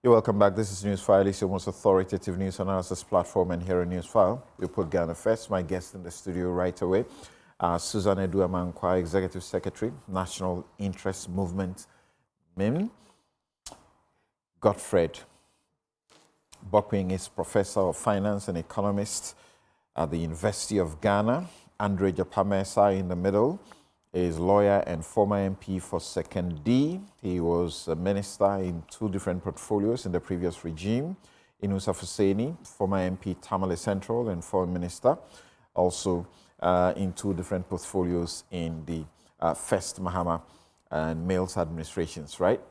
You're welcome back. This is Newsfile. It's your most authoritative news analysis platform, and here on Newsfile, we put Ghana first. My guest in the studio right away, Susan Eduamankwa, Executive Secretary, National Interest Movement, MIM. Godfred Bokwing is Professor of Finance and Economist at the University of Ghana. Andre Japamesa in the middle is lawyer and former MP for Second D. He was a minister in two different portfolios in the previous regime. Inusa Fuseni, former MP Tamale Central and foreign minister, also in two different portfolios in the First Mahama and Males administrations, right?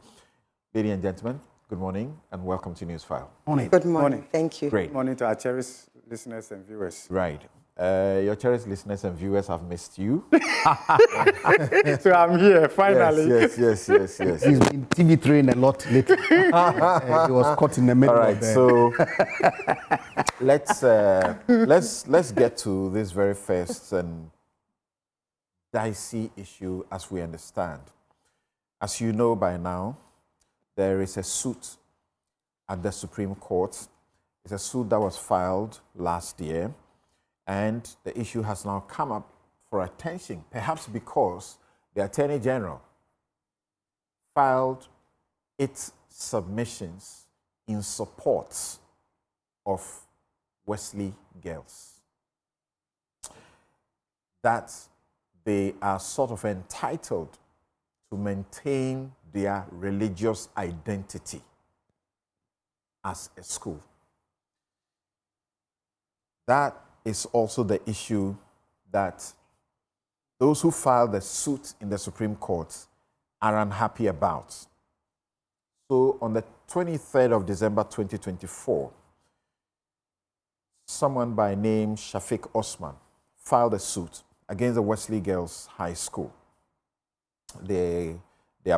Ladies and gentlemen, good morning and welcome to Newsfile. Morning. Good morning. Thank you. Great. Good morning to our cherished listeners and viewers. Right. Your cherished listeners and viewers have missed you. So I'm here, finally. Yes. He's been TV trained a lot lately. He was caught in the middle. All right, of the... so let's get to this very first and dicey issue as we understand. As you know by now, there is a suit at the Supreme Court. It's a suit that was filed last year. And the issue has now come up for attention, perhaps because the Attorney General filed its submissions in support of Wesley Girls. That they are sort of entitled to maintain their religious identity as a school. That is also the issue that those who filed the suit in the Supreme Court are unhappy about. So on the 23rd of December 2024, someone by name Shafiq Osman filed a suit against the Wesley Girls High School, their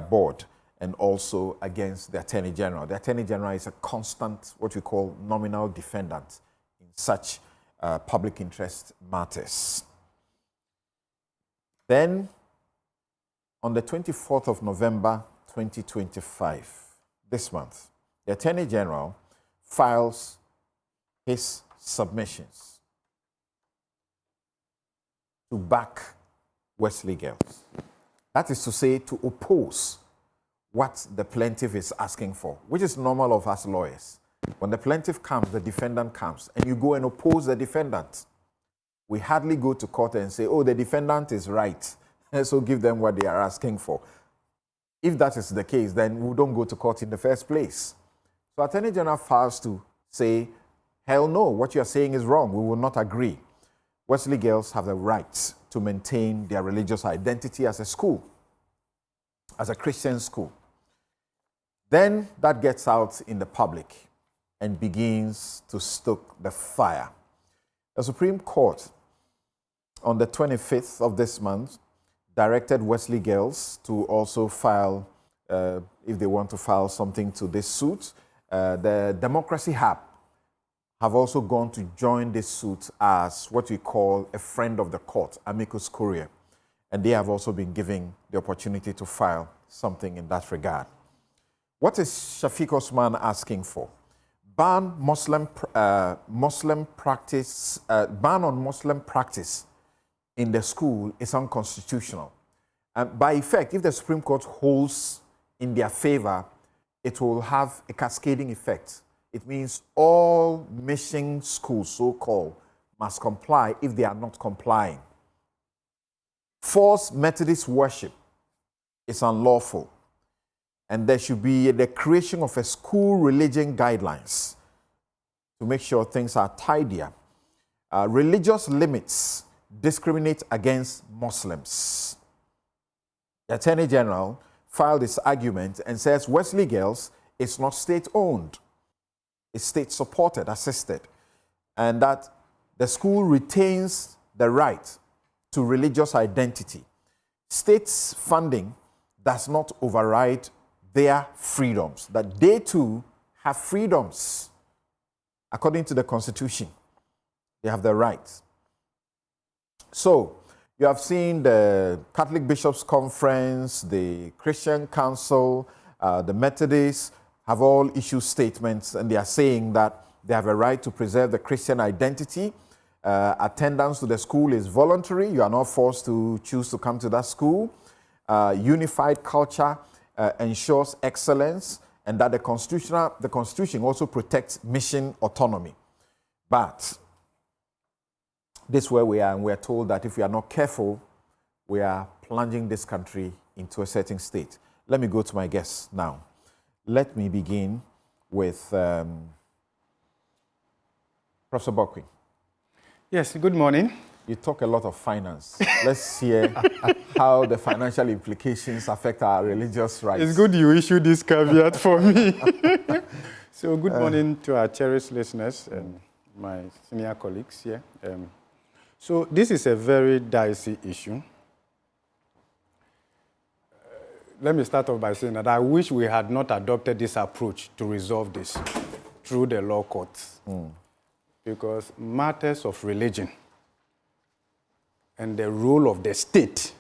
board, and also against the Attorney General. The Attorney General is a constant, what we call nominal defendant in such public interest matters. Then, on the 24th of November 2025, this month, the Attorney General files his submissions to back Wesley Girls. That is to say, to oppose what the plaintiff is asking for, which is normal of us lawyers. When the plaintiff comes, the defendant comes, and you go and oppose the defendant. We hardly go to court and say, oh, the defendant is right, so give them what they are asking for. If that is the case, then we don't go to court in the first place. So Attorney General files to say, hell no, what you are saying is wrong, we will not agree. Wesley Girls have the right to maintain their religious identity as a school, as a Christian school. Then that gets out in the public and begins to stoke the fire. The Supreme Court, on the 25th of this month, directed Wesley Girls to also file, if they want to file something to this suit. The Democracy Hub have also gone to join this suit as what we call a friend of the court, amicus curiae. And they have also been given the opportunity to file something in that regard. What is Shafiq Osman asking for? Ban on Muslim practice in the school is unconstitutional. By effect, if the Supreme Court holds in their favor, it will have a cascading effect. It means all mission schools, so-called, must comply if they are not complying. Forced Methodist worship is unlawful. And there should be the creation of a school religion guidelines to make sure things are tidier. Religious limits discriminate against Muslims. The Attorney General filed this argument and says Wesley Girls is not state-owned. It's state-supported, assisted, and that the school retains the right to religious identity. State's funding does not override their freedoms, that they too have freedoms. According to the Constitution, they have the rights. So, you have seen the Catholic Bishops' Conference, the Christian Council, the Methodists have all issued statements, and they are saying that they have a right to preserve the Christian identity. Attendance to the school is voluntary. You are not forced to choose to come to that school. Unified culture ensures excellence, and that the Constitution also protects mission autonomy. But this is where we are, and we are told that if we are not careful, we are plunging this country into a certain state. Let me go to my guests now. Let me begin with Professor Bokwe. Yes, good morning. You talk a lot of finance. Let's hear how the financial implications affect our religious rights. It's good you issue this caveat for me. So good morning to our cherished listeners and my senior colleagues here. So this is a very dicey issue. Let me start off by saying that I wish we had not adopted this approach to resolve this through the law courts. Because matters of religion and the role of the state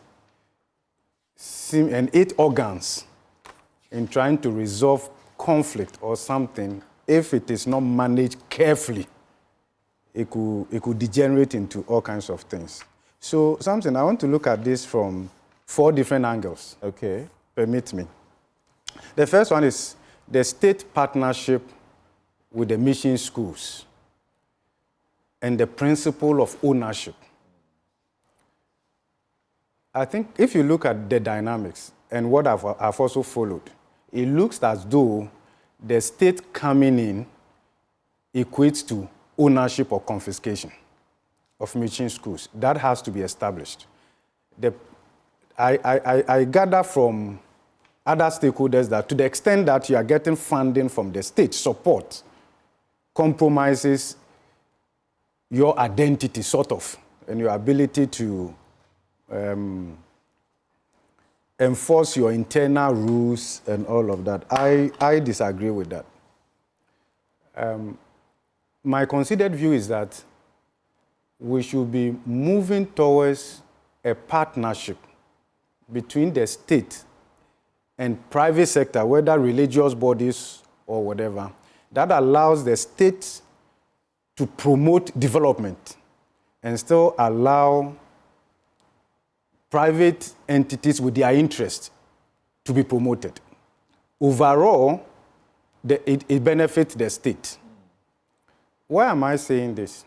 and its organs in trying to resolve conflict or something, if it is not managed carefully, it could degenerate into all kinds of things. So, something I want to look at this from 4 different angles. Okay. Permit me. The first one is the state partnership with the mission schools and the principle of ownership. I think if you look at the dynamics and what I've also followed, it looks as though the state coming in equates to ownership or confiscation of mission schools. That has to be established. I gather from other stakeholders that to the extent that you are getting funding from the state, support compromises your identity, sort of, and your ability to enforce your internal rules and all of that. I disagree with that. My considered view is that we should be moving towards a partnership between the state and private sector, whether religious bodies or whatever, that allows the state to promote development and still allow private entities with their interest to be promoted. Overall, it benefits the state. Why am I saying this?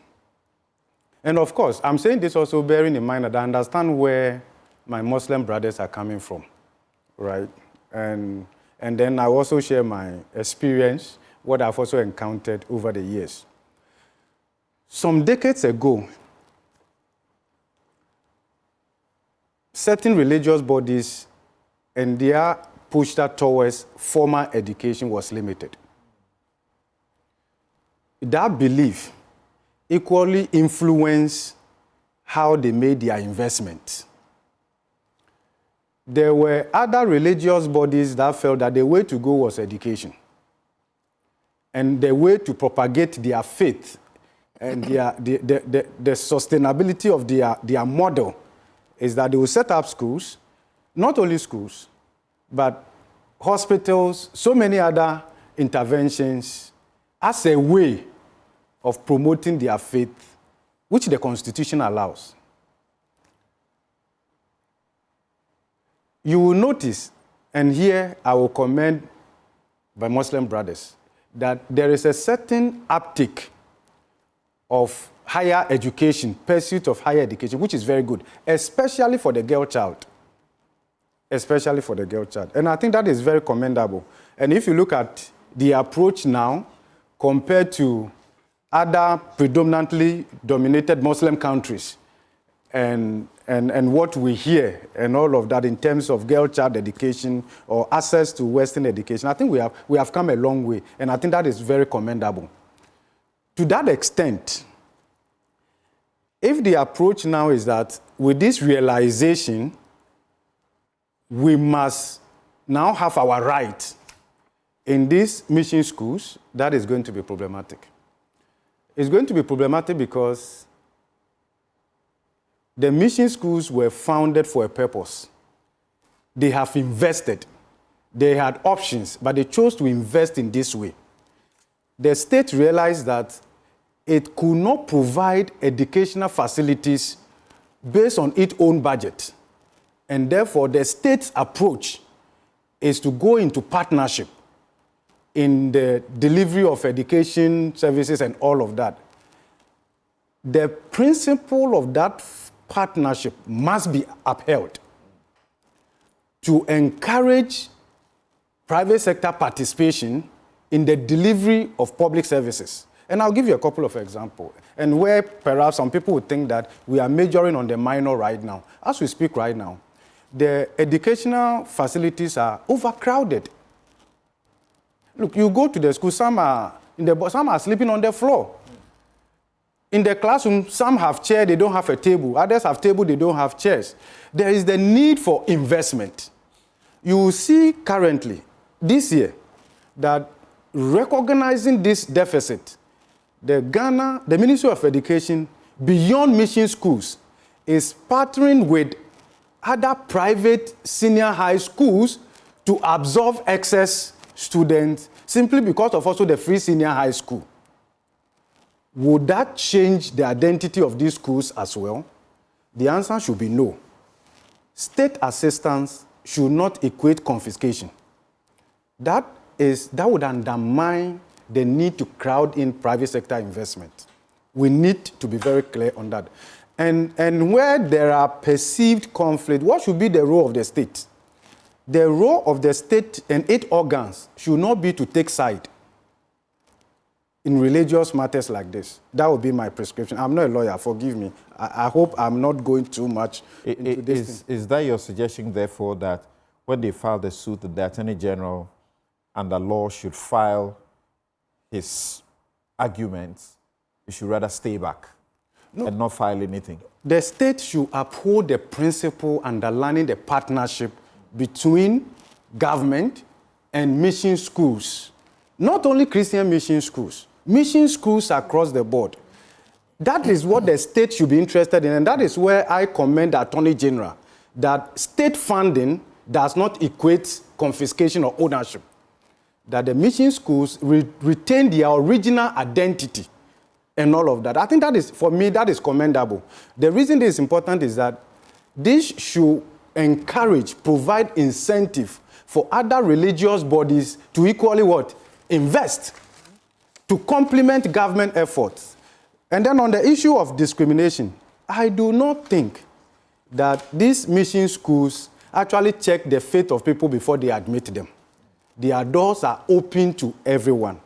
And of course, I'm saying this also bearing in mind that I understand where my Muslim brothers are coming from, right? And then I also share my experience, what I've also encountered over the years. Some decades ago, certain religious bodies and their push towards formal education was limited. That belief equally influenced how they made their investment. There were other religious bodies that felt that the way to go was education. And the way to propagate their faith and the sustainability of their model is that they will set up schools, not only schools, but hospitals, so many other interventions as a way of promoting their faith, which the Constitution allows. You will notice, and here I will commend my Muslim brothers, that there is a certain uptick of higher education, pursuit of higher education, which is very good, especially for the girl child. Especially for the girl child. And I think that is very commendable. And if you look at the approach now, compared to other predominantly dominated Muslim countries, and what we hear and all of that in terms of girl child education or access to Western education, I think we have come a long way, and I think that is very commendable. To that extent, if the approach now is that with this realization, we must now have our right in these mission schools, that is going to be problematic. It's going to be problematic because the mission schools were founded for a purpose. They have invested. They had options, but they chose to invest in this way. The state realized that it could not provide educational facilities based on its own budget. And therefore, the state's approach is to go into partnership in the delivery of education services and all of that. The principle of that partnership must be upheld to encourage private sector participation in the delivery of public services. And I'll give you a couple of examples. And where perhaps some people would think that we are majoring on the minor right now. As we speak right now, the educational facilities are overcrowded. Look, you go to the school, some are sleeping on the floor. In the classroom, some have chairs, they don't have a table. Others have table, they don't have chairs. There is the need for investment. You will see currently, this year, that recognizing this deficit, the Ministry of Education, beyond mission schools, is partnering with other private senior high schools to absorb excess students simply because of also the free senior high school. Would that change the identity of these schools as well? The answer should be no. State assistance should not equate confiscation. That would undermine the need to crowd in private sector investment. We need to be very clear on that. And where there are perceived conflict, what should be the role of the state? The role of the state and its organs should not be to take side in religious matters like this. That would be my prescription. I'm not a lawyer, forgive me. I hope I'm not going too much into this thing. Is that your suggestion, therefore, that when they file the suit, the Attorney General under law should file his arguments, he should rather stay back and not file anything? The state should uphold the principle underlying the partnership between government and mission schools. Not only Christian mission schools across the board. That is what the state should be interested in, and that is where I commend the Attorney General, that state funding does not equate confiscation or ownership. That the mission schools retain their original identity and all of that. I think that is, for me, that is commendable. The reason this is important is that this should provide incentive for other religious bodies to equally what? Invest to complement government efforts. And then on the issue of discrimination, I do not think that these mission schools actually check the faith of people before they admit them. Their doors are open to everyone.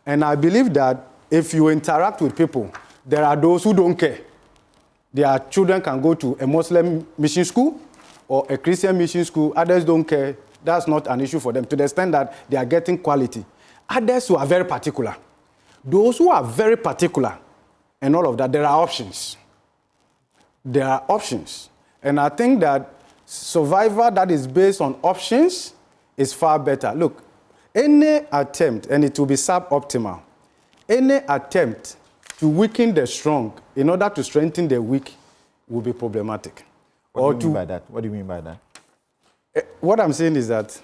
And I believe that if you interact with people, there are those who don't care. Their children can go to a Muslim mission school or a Christian mission school. Others don't care. That's not an issue for them to the extent that they are getting quality. Others who are very particular. Those who are very particular and all of that, there are options. There are options. And I think that survival that is based on options is far better. Look, any attempt, and it will be suboptimal, any attempt to weaken the strong in order to strengthen the weak will be problematic. What do you mean by that? What do you mean by that? What I'm saying is that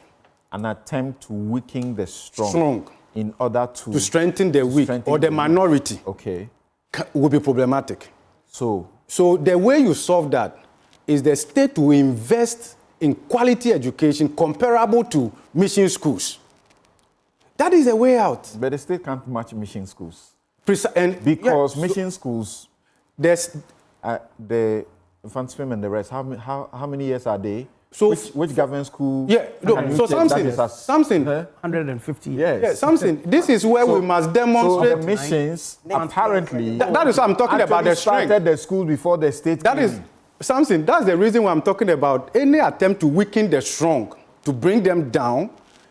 an attempt to weaken the strong in order to strengthen the weak or the minority, okay, will be problematic. So the way you solve that is the state to invest in quality education comparable to mission schools. That is the way out. But the state can't match mission schools. Because mission schools, there's the infant swim and the rest, how many years are they? So which government school? Yeah, no, so something 150 years. Yeah, something. This is where we must demonstrate. So the missions apparently. That is what I'm talking about. The strength. Started the school before the state. That is something. That's the reason why I'm talking about any attempt to weaken the strong, to bring them down,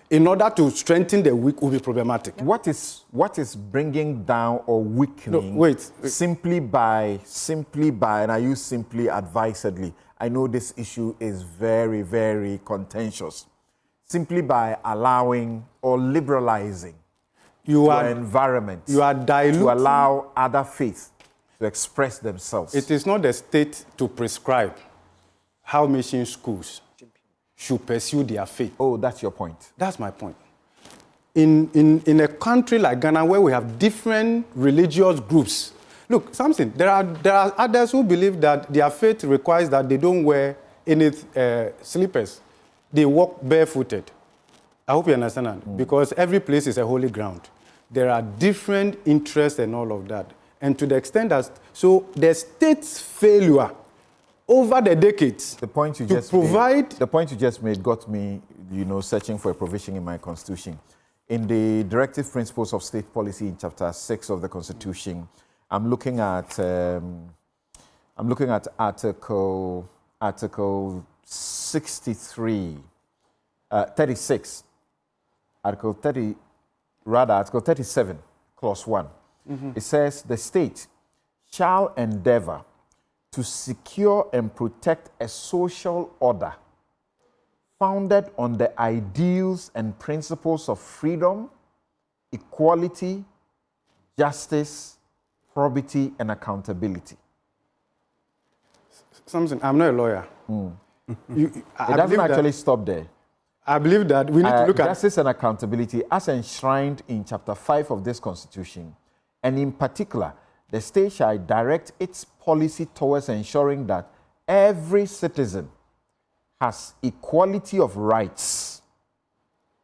in order to strengthen the weak, will be problematic. What is bringing down or weakening? No, wait. Simply by, and I use simply advisedly. I know this issue is very, very contentious. Simply by allowing or liberalizing your environment, you are diluting, to allow other faiths to express themselves. It is not the state to prescribe how mission schools should pursue their faith. Oh, that's your point. That's my point. In a country like Ghana where we have different religious groups, look, something, there are others who believe that their faith requires that they don't wear any slippers. They walk barefooted. I hope you understand that. Because every place is a holy ground. There are different interests and all of that. And to the extent that, so the state's failure over the decades the point you to just provide... Made, the point you just made got me, searching for a provision in my constitution. In the Directive Principles of State Policy in Chapter 6 of the Constitution, I'm looking at Article 63, 36, Article 37, Clause 1. It says, the state shall endeavor to secure and protect a social order founded on the ideals and principles of freedom, equality, justice, probity, and accountability. Something, I'm not a lawyer. It doesn't actually stop there. I believe that we need to look at justice and accountability as enshrined in Chapter 5 of this Constitution. And in particular, the state shall direct its policy towards ensuring that every citizen has equality of rights,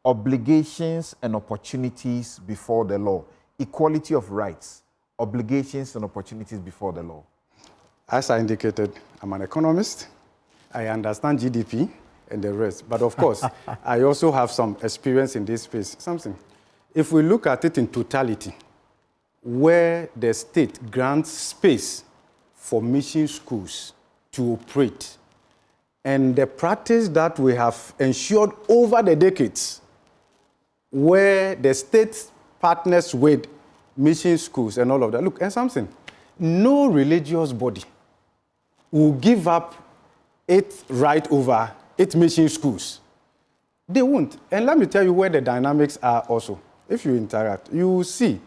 obligations, and opportunities before the law. Equality of rights, obligations, and opportunities before the law. As I indicated, I'm an economist. I understand GDP and the rest. But of course, I also have some experience in this space. Something. If we look at it in totality, where the state grants space for mission schools to operate, and the practice that we have ensured over the decades, where the state partners with mission schools and all of that. Look, and something, no religious body will give up its right over its mission schools. They won't. And let me tell you where the dynamics are also. If you interact, you will see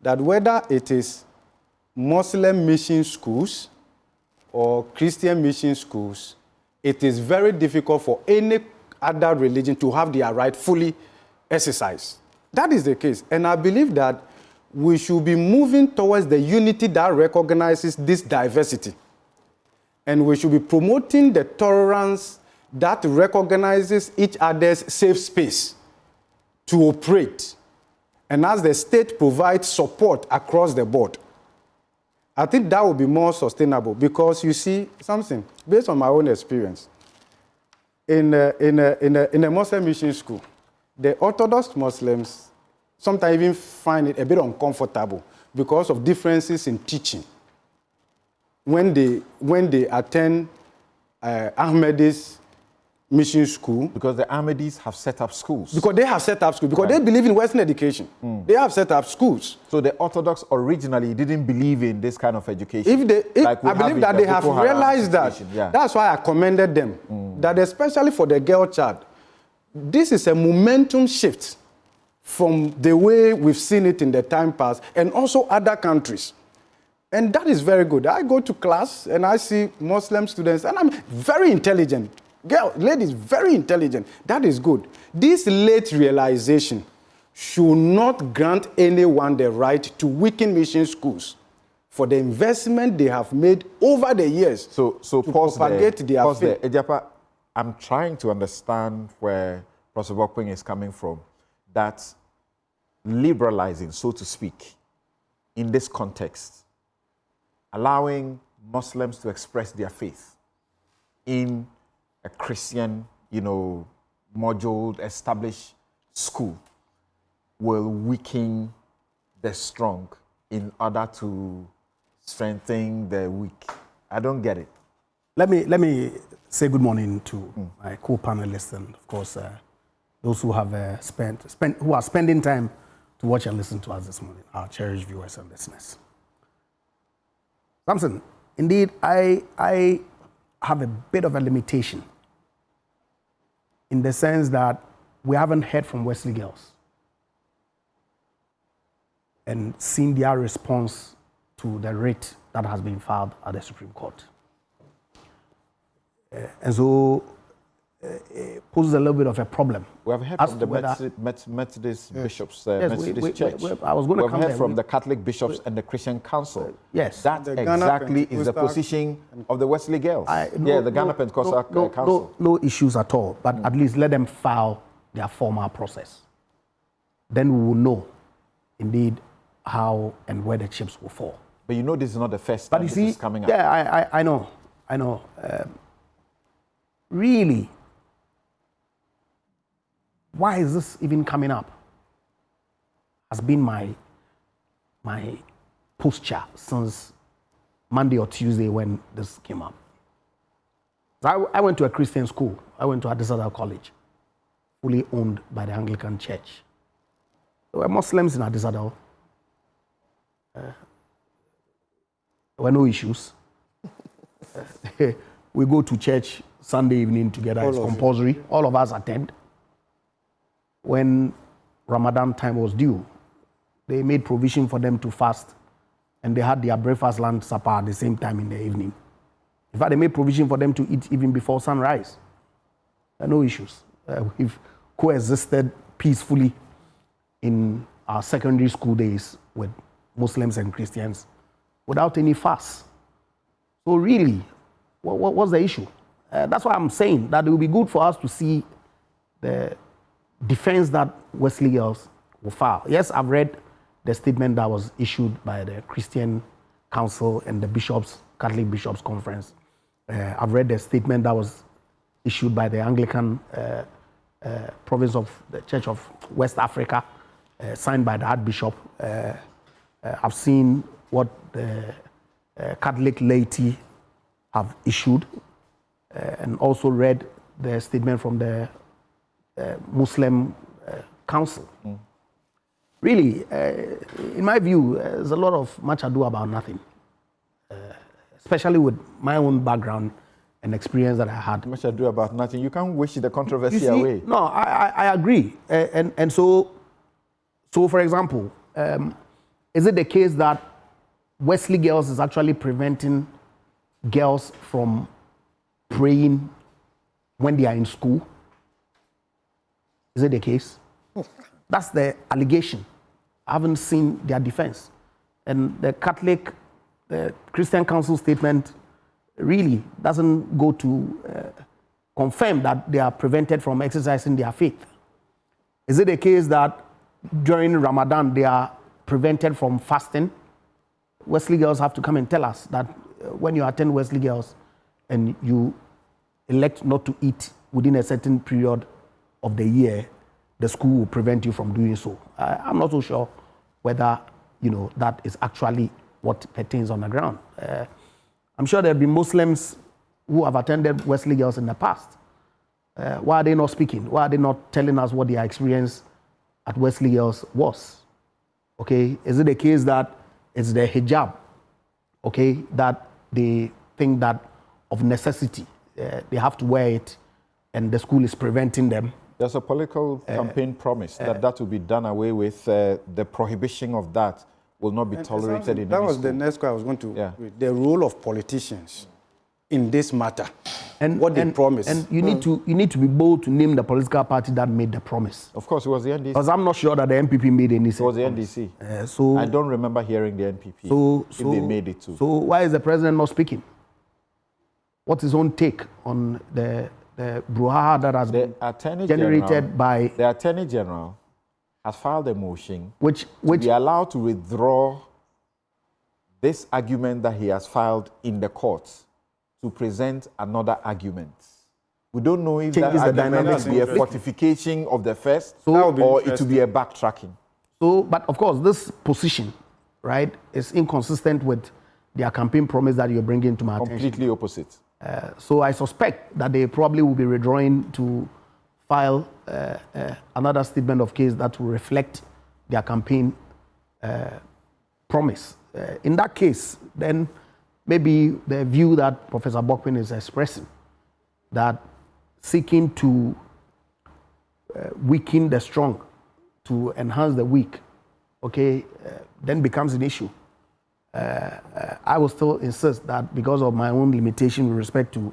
that whether it is Muslim mission schools or Christian mission schools, it is very difficult for any other religion to have their right fully exercised. That is the case. And I believe that we should be moving towards the unity that recognizes this diversity. And we should be promoting the tolerance that recognizes each other's safe space to operate. And as the state provides support across the board, I think that will be more sustainable because you see something, based on my own experience, in a Muslim mission school, the Orthodox Muslims sometimes even find it a bit uncomfortable because of differences in teaching. When they attend Ahmadi's mission school. Because the Ahmadis have set up schools. Because they have set up schools. Because they believe in Western education. They have set up schools. So the Orthodox originally didn't believe in this kind of education. I believe that they have realized that. Yeah. That's why I commended them. That especially for the girl child, this is a momentum shift from the way we've seen it in the time past and also other countries. And that is very good. I go to class and I see Muslim students and I'm very intelligent. Ladies, very intelligent. That is good. This late realization should not grant anyone the right to weaken mission schools for the investment they have made over the years to propagate their faith. Ejapa, I'm trying to understand where Professor Bokping is coming from. That liberalizing, so to speak, in this context, allowing Muslims to express their faith in a Christian, module established school will weaken the strong in order to strengthen the weak. I don't get it. Let me say good morning to my co-panelists and of course those who have who are spending time to watch and listen to us this morning, our cherished viewers and listeners. Samson, indeed, I have a bit of a limitation in the sense that we haven't heard from Wesley Girls and seen their response to the writ that has been filed at the Supreme Court. And so poses a little bit of a problem. We have heard as from to the whether- Methodist bishops, Yes, Methodist Church. I was going to We've come heard there. from the Catholic bishops and the Christian Council. Yes. That The Ghana exactly is the Pentecostal- position of the Wesley Girls. The Ghana Pentecostal no, Council. no issues at all, but at least let them file their formal process. Then we will know, indeed, how and where the chips will fall. But you know this is not the first But time you this see, is coming up. yeah, I know. Really, why is this even coming up? Has been my posture since Monday or Tuesday when this came up. So I went to a Christian school. I went to Adisada College, fully owned by the Anglican Church. There were Muslims in Adisada. There were no issues. We go to church Sunday evening together. It's compulsory. All of us attend. When Ramadan time was due, they made provision for them to fast, and they had their breakfast, lunch, supper at the same time in the evening. In fact, they made provision for them to eat even before sunrise. There are no issues. We've coexisted peacefully in our secondary school days with Muslims and Christians without any fuss. So really, what's the issue? That's why I'm saying that it will be good for us to see the defense that Wesley Girls will file. Yes, I've read the statement that was issued by the Christian Council and the Bishops, Catholic Bishops Conference. I've read the statement that was issued by the Anglican province of the Church of West Africa, signed by the Archbishop. I've seen what the Catholic laity have issued, and also read the statement from the Muslim Council. Really, in my view, there's a lot of much ado about nothing, especially with my own background and experience that I had. Much ado about nothing. You can't wish the controversy You see, away. No, I agree. And so for example, is it the case that Wesley Girls is actually preventing girls from praying when they are in school? Is it the case? That's the allegation. I haven't seen their defense. And the Christian Council statement really doesn't go to confirm that they are prevented from exercising their faith. Is it the case that during Ramadan they are prevented from fasting? Wesley Girls have to come and tell us that when you attend Wesley Girls and you elect not to eat within a certain period of the year, the school will prevent you from doing so. I'm not so sure whether that is actually what pertains on the ground. I'm sure there have been Muslims who have attended Wesley Girls in the past. Why are they not speaking? Why are they not telling us what their experience at Wesley Girls was? Okay, is it the case that it's the hijab, okay, that they think that of necessity they have to wear it and the school is preventing them? There's a political campaign promise that will be done away with. The prohibition of that will not be tolerated in that any was school. the next question I was going to read. The role of politicians in this matter, and what they promise. And you need to be bold to name the political party that made the promise. Of course, it was the NDC. Because I'm not sure that the NPP made any sense. It was the NDC. So I don't remember hearing the NPP if they made it too. So why is the president not speaking? What's his own take on the brouhaha that has been generated by... The Attorney General has filed a motion which to be allowed to withdraw this argument that he has filed in the courts to present another argument. We don't know if that argument will be a fortification of the first or it will be a backtracking. So, but of course, this position, right, is inconsistent with their campaign promise that you're bringing to my attention. Completely opposite. So I suspect that they probably will be withdrawing to file another statement of case that will reflect their campaign promise. In that case, then maybe the view that Professor Bokpin is expressing, that seeking to weaken the strong to enhance the weak, okay, then becomes an issue. I will still insist that because of my own limitation with respect to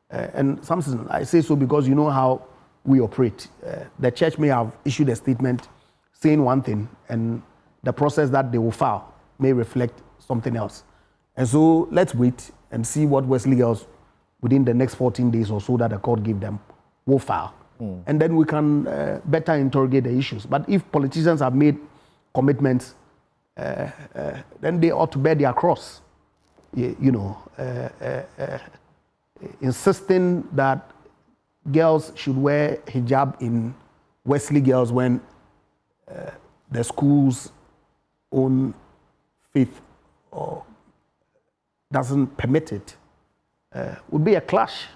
And Samson, I say so because you know how we operate. The church may have issued a statement saying one thing, and the process that they will file may reflect something else. And so let's wait and see what Wesley Girls, within the next 14 days or so that the court gave them, will file. And then we can better interrogate the issues. But if politicians have made commitments, then they ought to bear their cross. Insisting that girls should wear hijab in Wesley Girls when the school's own faith doesn't permit it would be a clash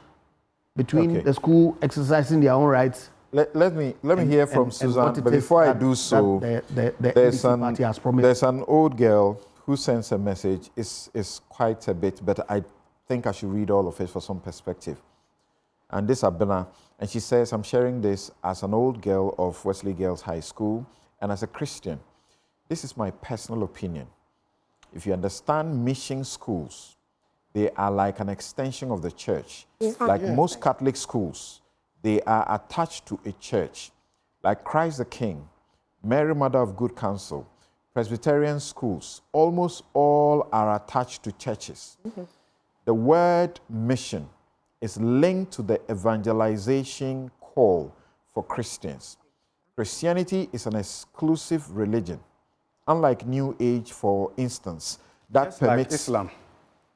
between the school exercising their own rights. Let me hear from Susan, but before I do so, there's an old girl who sends a message. It's quite a bit, but I think I should read all of it for some perspective. And this Abena, and she says, I'm sharing this as an old girl of Wesley Girls High School and as a Christian. This is my personal opinion. If you understand mission schools, they are like an extension of the church. Like most Catholic schools, they are attached to a church. Like Christ the King, Mary Mother of Good Counsel, Presbyterian schools, almost all are attached to churches. The word mission is linked to the evangelization call for Christians. Christianity is an exclusive religion. Unlike New Age, for instance, that permits Islam.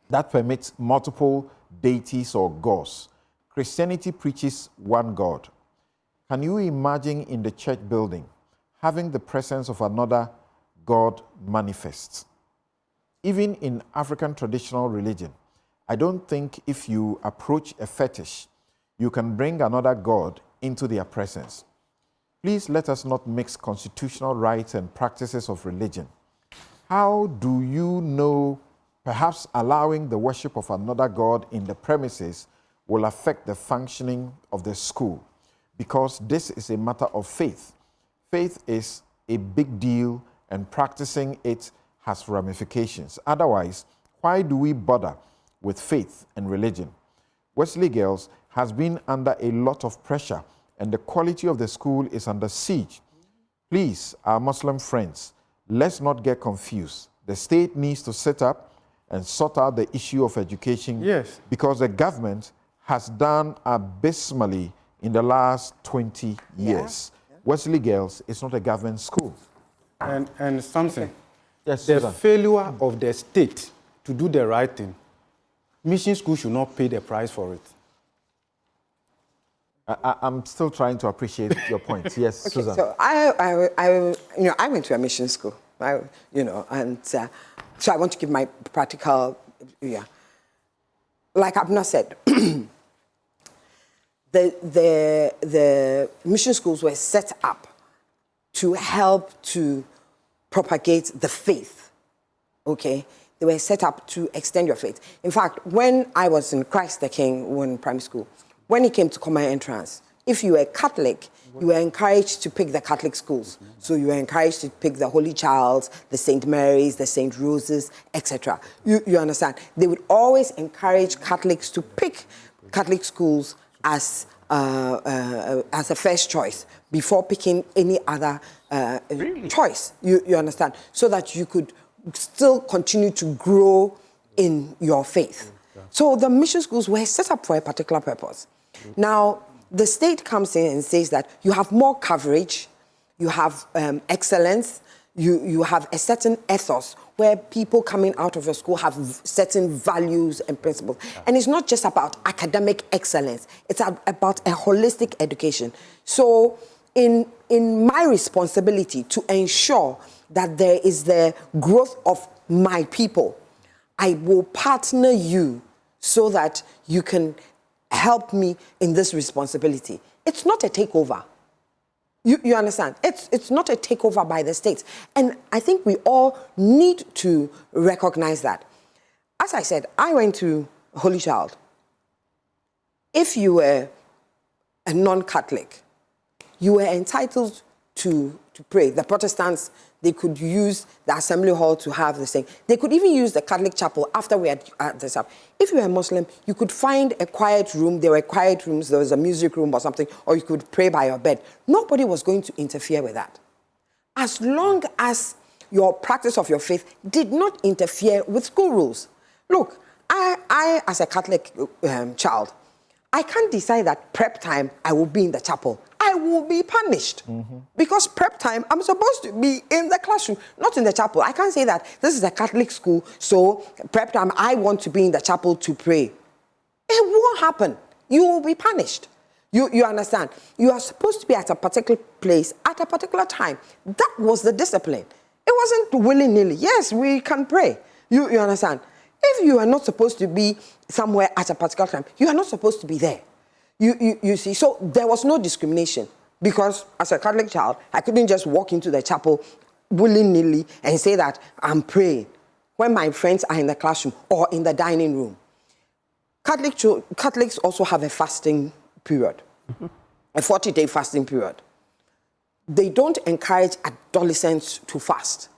That permits multiple deities or gods. Christianity preaches one God. Can you imagine in the church building having the presence of another God manifest? Even in African traditional religion, I don't think if you approach a fetish, you can bring another God into their presence. Please let us not mix constitutional rights and practices of religion. How do you know perhaps allowing the worship of another God in the premises will affect the functioning of the school? Because this is a matter of faith. Faith is a big deal, and practicing it has ramifications. Otherwise, why do we bother with faith and religion? Wesley Girls has been under a lot of pressure, and the quality of the school is under siege. Please, our Muslim friends, let's not get confused. The state needs to set up and sort out the issue of education, because the government has done abysmally in the last 20 years. Wesley Girls is not a government school. And something, yes, the Susan. failure of the state to do the right thing, mission school should not pay the price for it. I'm still trying to appreciate your point. Yes, Okay, Susan. so I went to a mission school, and so I want to give my practical, like I've not said, the mission schools were set up to help to propagate the faith, okay? They were set up to extend your faith. In fact, when I was in Christ the King, in primary school, when it came to common entrance, if you were Catholic, you were encouraged to pick the Catholic schools. So you were encouraged to pick the Holy Child's, the St. Mary's, the St. Rose's, etc. You understand? They would always encourage Catholics to pick Catholic schools as a first choice before picking any other choice. You understand? So that you could still continue to grow in your faith. So the mission schools were set up for a particular purpose. Now, the state comes in and says that you have more coverage, you have excellence, you have a certain ethos where people coming out of your school have certain values and principles. And it's not just about academic excellence, it's about a holistic education. So in my responsibility to ensure that there is the growth of my people, I will partner you so that you can help me in this responsibility. It's not a takeover. You understand? It's not a takeover by the states. And I think we all need to recognize that. As I said, I went to Holy Child. If you were a non-Catholic, you were entitled to pray. The Protestants, They could use the assembly hall to have this thing. They could even use the Catholic chapel after we had this up. If you were a Muslim, you could find a quiet room. There were quiet rooms. There was a music room or something, or you could pray by your bed. Nobody was going to interfere with that. As long as your practice of your faith did not interfere with school rules. Look, I as a Catholic child, I can't decide that prep time I will be in the chapel. I will be punished. Because prep time, I'm supposed to be in the classroom, not in the chapel. I can't say that this is a Catholic school, so prep time, I want to be in the chapel to pray. It won't happen. You will be punished. You understand? You are supposed to be at a particular place at a particular time. That was the discipline. It wasn't willy-nilly. Yes, we can pray. You understand? If you are not supposed to be somewhere at a particular time, you are not supposed to be there. You see, so there was no discrimination because as a Catholic child, I couldn't just walk into the chapel willy-nilly and say that I'm praying when my friends are in the classroom or in the dining room. Catholics also have a fasting period, a 40-day fasting period. They don't encourage adolescents to fast,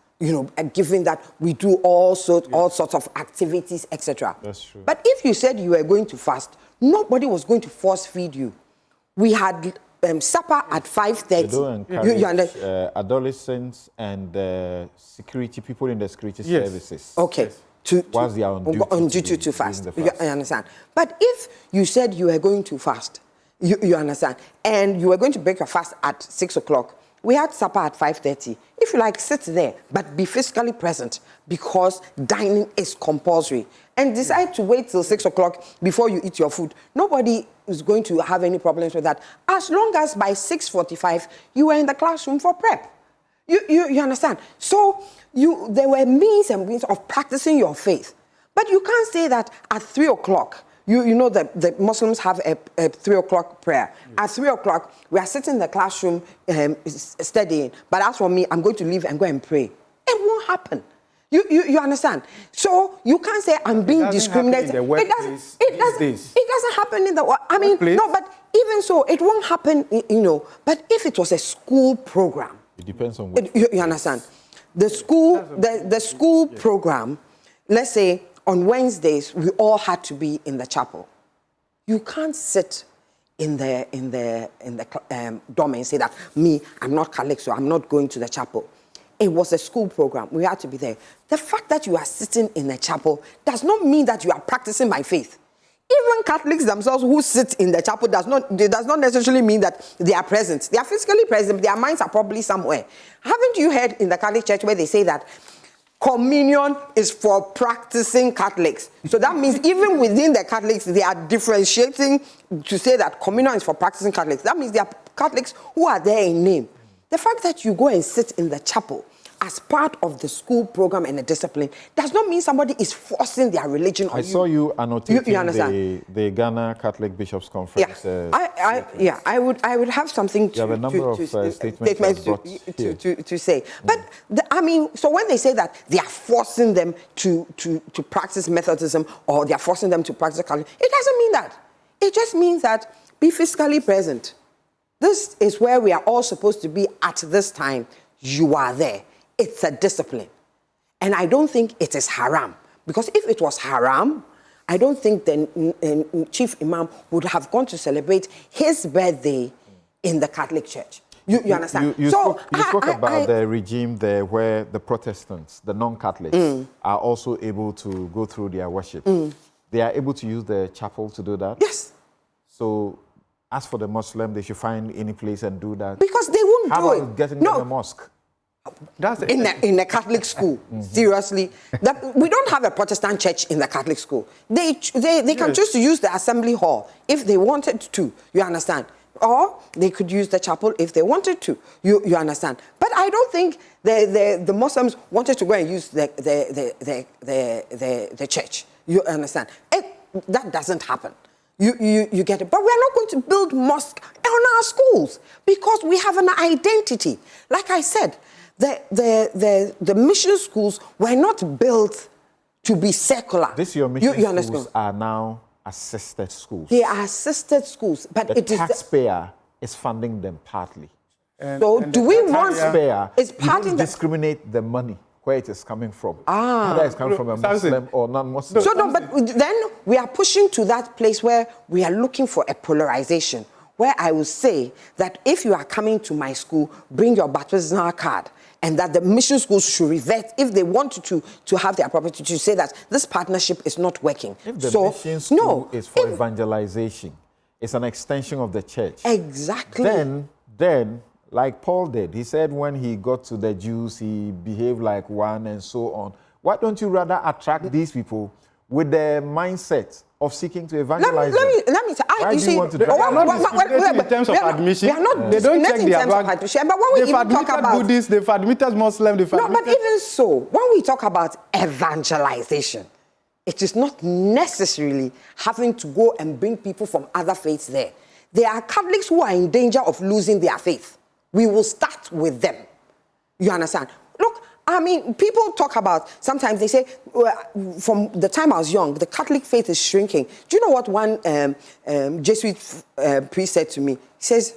given that we do all sorts of activities, etc. That's true. But if you said you were going to fast, nobody was going to force feed you. We had supper at 5:30. They don't encourage adolescents and security people in the security services. Okay. Once they are on duty to fast. I understand. But if you said you were going to fast, you understand, and you were going to break your fast at 6 o'clock, we had supper at 5:30. If you like, sit there, but be physically present because dining is compulsory. And decide to wait till 6 o'clock before you eat your food. Nobody is going to have any problems with that. As long as by 6:45, you were in the classroom for prep. You understand? So there were means and means of practicing your faith. But you can't say that at 3 o'clock, you know that the Muslims have a 3 o'clock prayer. At 3 o'clock, we are sitting in the classroom studying. But as for me, I'm going to leave and go and pray. It won't happen. You understand? So you can't say I'm being discriminated. It doesn't happen in the I mean, workplace. No, but even so, it won't happen, But if it was a school program, it depends on what you understand. The school program, let's say on Wednesdays, we all had to be in the chapel. You can't sit in the dorm and say that I'm not Catholic, so I'm not going to the chapel. It was a school program. We had to be there. The fact that you are sitting in a chapel does not mean that you are practicing my faith. Even Catholics themselves who sit in the chapel does not necessarily mean that they are present. They are physically present, their minds are probably somewhere. Haven't you heard in the Catholic Church where they say that communion is for practicing Catholics? So that means even within the Catholics, they are differentiating to say that communion is for practicing Catholics. That means they are Catholics who are there in name. The fact that you go and sit in the chapel as part of the school program and the discipline does not mean somebody is forcing their religion on you. I saw you annotating the Ghana Catholic Bishops Conference. I would have something to, you have a number of statements to say. But so when they say that they are forcing them to practice Methodism or they are forcing them to practice Catholic, it doesn't mean that. It just means that be physically present. This is where we are all supposed to be at this time. You are there. It's a discipline. And I don't think it is haram. Because if it was haram, I don't think the chief imam would have gone to celebrate his birthday in the Catholic Church. You understand? You spoke about the regime there where the Protestants, the non-Catholics, are also able to go through their worship. They are able to use the chapel to do that? Yes. So as for the Muslim, they should find any place and do that. Because they won't do it. How about getting them a mosque? That's in a Catholic school, seriously. We don't have a Protestant church in the Catholic school. They can choose to use the assembly hall if they wanted to, you understand? Or they could use the chapel if they wanted to, you understand? But I don't think the Muslims wanted to go and use the church, you understand? That doesn't happen. You get it. But we're not going to build mosques on our schools because we have an identity. Like I said, the mission schools were not built to be secular. Your mission schools are now assisted schools. They are assisted schools, but the taxpayer is funding them partly. So do we want... Taxpayer, It's you part don't in the... discriminate the money where it is coming from. Whether it's coming from a Muslim or non-Muslim. So no, but then we are pushing to that place where we are looking for a polarization, where I will say that if you are coming to my school, bring your baptismal card, and that the mission schools should revert if they want to have their property, to say that this partnership is not working. If the mission school is for evangelization, it's an extension of the church. Exactly. Then, like Paul did, he said when he got to the Jews, he behaved like one and so on. Why don't you rather attract these people with the mindset of seeking to evangelize them? Let me Why you do you see, want to They are not discriminating in terms of admission. We are not They don't check discriminating in their terms of back. admission. But when we They've even talk admitted about... Buddhists, they've admitted Muslims, they've No, admitted... but even so, when we talk about evangelization, it is not necessarily having to go and bring people from other faiths there. There are Catholics who are in danger of losing their faith. We will start with them. You understand? Look, I mean, people talk about, sometimes they say, from the time I was young, the Catholic faith is shrinking. Do you know what one Jesuit priest said to me? He says,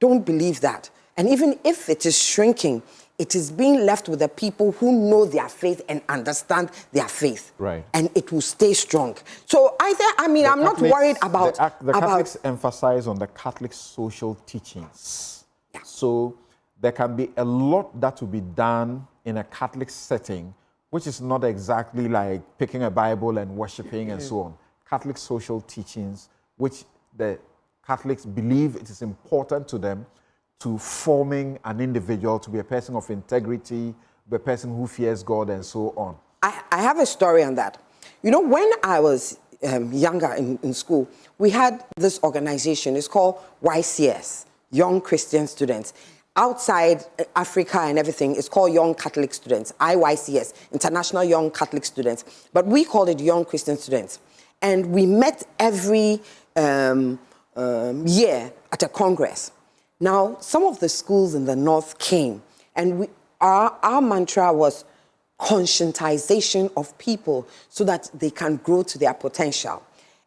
don't believe that. And even if it is shrinking, it is being left with the people who know their faith and understand their faith. Right. And it will stay strong. So I'm not worried about... The Catholics emphasize on the Catholic social teachings. Yeah. So there can be a lot that will be done in a Catholic setting, which is not exactly like picking a Bible and worshiping and so on. Catholic social teachings, which the Catholics believe it is important to them to forming an individual to be a person of integrity, be a person who fears God and so on. I have a story on that. You know, when I was younger in school, we had this organization. It's called YCS, Young Christian Students. Outside Africa and everything, it's called Young Catholic Students, IYCS, International Young Catholic Students. But we called it Young Christian Students. And we met every year at a congress. Now, some of the schools in the north came, and our mantra was conscientization of people so that they can grow to their potential.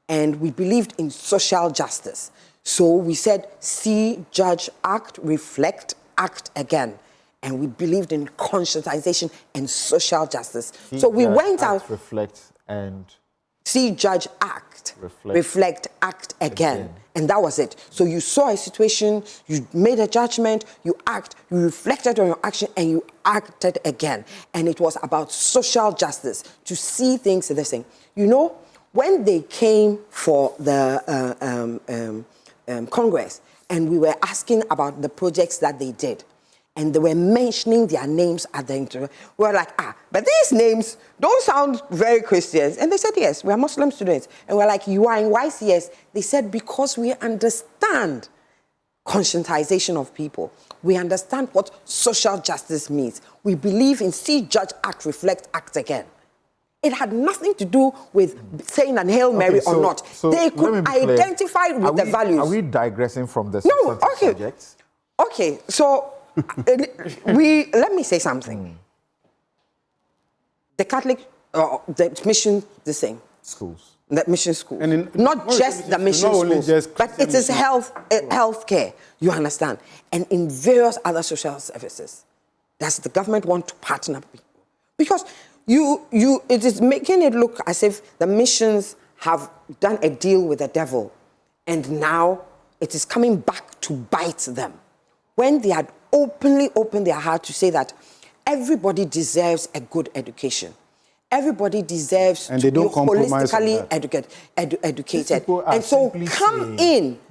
And we believed in social justice. So we said, see, judge, act, reflect, act again. And we believed in conscientization and social justice. So we went out... Reflect and... See, judge, act, reflect, act again. And that was it. So you saw a situation, you made a judgment, you act, you reflected on your action, and you acted again. And it was about social justice, to see things the same. You know, when they came for the Congress, and we were asking about the projects that they did, and they were mentioning their names at the interview. We were like, but these names don't sound very Christians. And they said, yes, we are Muslim students. And we're like, you are in YCS. They said, because we understand conscientization of people. We understand what social justice means. We believe in see, judge, act, reflect, act again. It had nothing to do with saying an Hail Mary or not. So they could identify with the values. Are we digressing from the subject? Okay, so... let me say something. The Catholic, the mission, the same. Schools. The mission school. Not just the mission schools, but it is health care, you understand? And in various other social services. Does the government want to partner with people? Because it is making it look as if the missions have done a deal with the devil, and now it is coming back to bite them. When they had openly opened their heart to say that everybody deserves a good education. Everybody deserves to be holistically educated. And so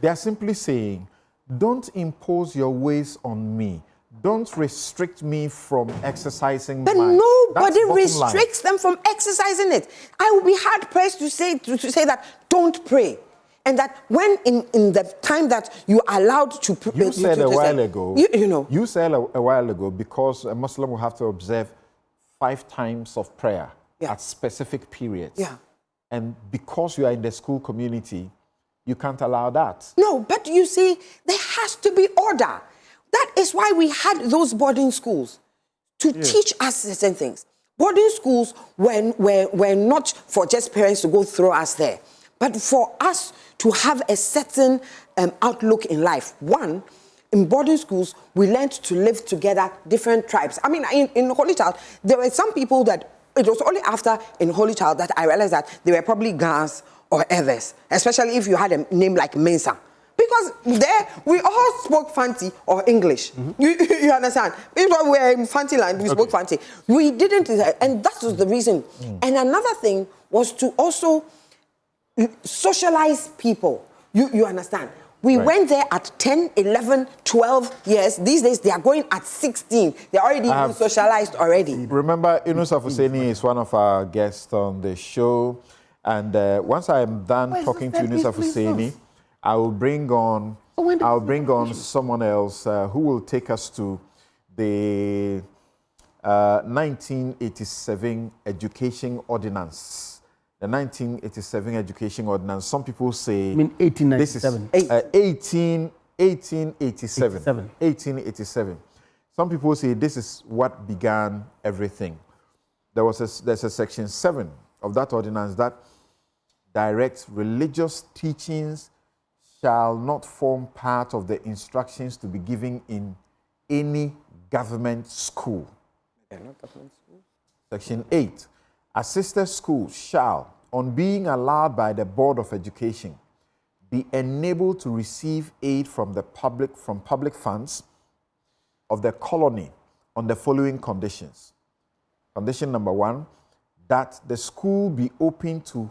They are simply saying, don't impose your ways on me. Don't restrict me from exercising but mine. Nobody restricts them from exercising it. I will be hard-pressed to say that don't pray. And that when in the time that you are allowed to... You said a while ago... You said a while ago, because a Muslim will have to observe 5 times of prayer at specific periods. Yeah. And because you are in the school community, you can't allow that. No, but you see, there has to be order. That is why we had those boarding schools, to teach us certain things. Boarding schools were not for just parents to go throw us there, but for us to have a certain outlook in life. One, in boarding schools, we learned to live together, different tribes. I mean, in Holy Child, there were some people that, it was only after in Holy Child that I realized that they were probably Gans or Evers, especially if you had a name like Mensa. Because there, we all spoke Fanti or English. You understand? If we were in Fanti land, we spoke Fanti. We didn't, and that was the reason. And another thing was to also socialize people. You understand? We went there at 10, 11, 12 years. These days, they are going at 16. They're already socialized already. Remember, Yunus Afuseni is one of our guests on the show. And once I am done talking to Yunus Afuseni, I will bring on someone else who will take us to the 1987 Education Ordinance. The 1987 Education Ordinance. Some people say... I mean 1897. This is 1887. 1887. Some people say this is what began everything. There's a section 7 of that ordinance that directs religious teachings shall not form part of the instructions to be given in any government school. Section 8. Assisted schools shall, on being allowed by the Board of Education, be enabled to receive aid from public funds of the colony on the following conditions. Condition number 1, that the school be open to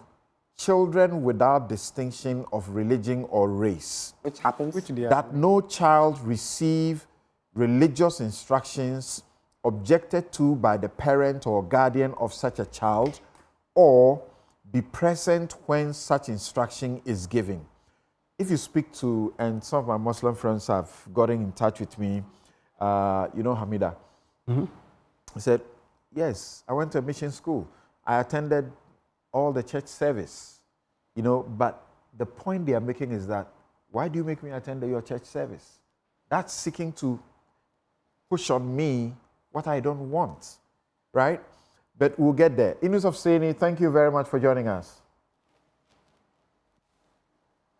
children without distinction of religion or race. Which happens? That no child receive religious instructions objected to by the parent or guardian of such a child, or be present when such instruction is given. If you speak to, and some of my Muslim friends have gotten in touch with me, Hamida, he said, yes, I went to a mission school. I attended all the church service, but the point they are making is that, why do you make me attend your church service? That's seeking to push on me what I don't want, right? But we'll get there. Yunus Afuseni, thank you very much for joining us.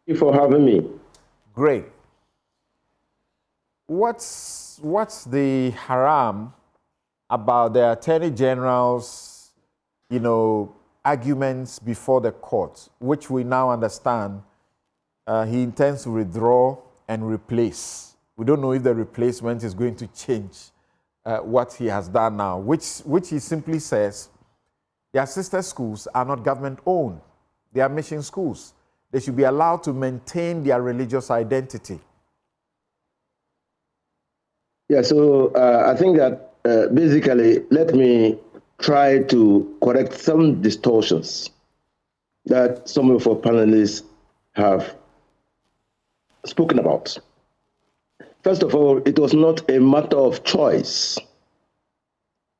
Thank you for having me. Great. What's the haram about the Attorney General's, arguments before the court, which we now understand he intends to withdraw and replace? We don't know if the replacement is going to change what he has done now, which he simply says, their sister schools are not government-owned. They are mission schools. They should be allowed to maintain their religious identity. Yeah, so I think that basically, let me try to correct some distortions that some of our panelists have spoken about. First of all, it was not a matter of choice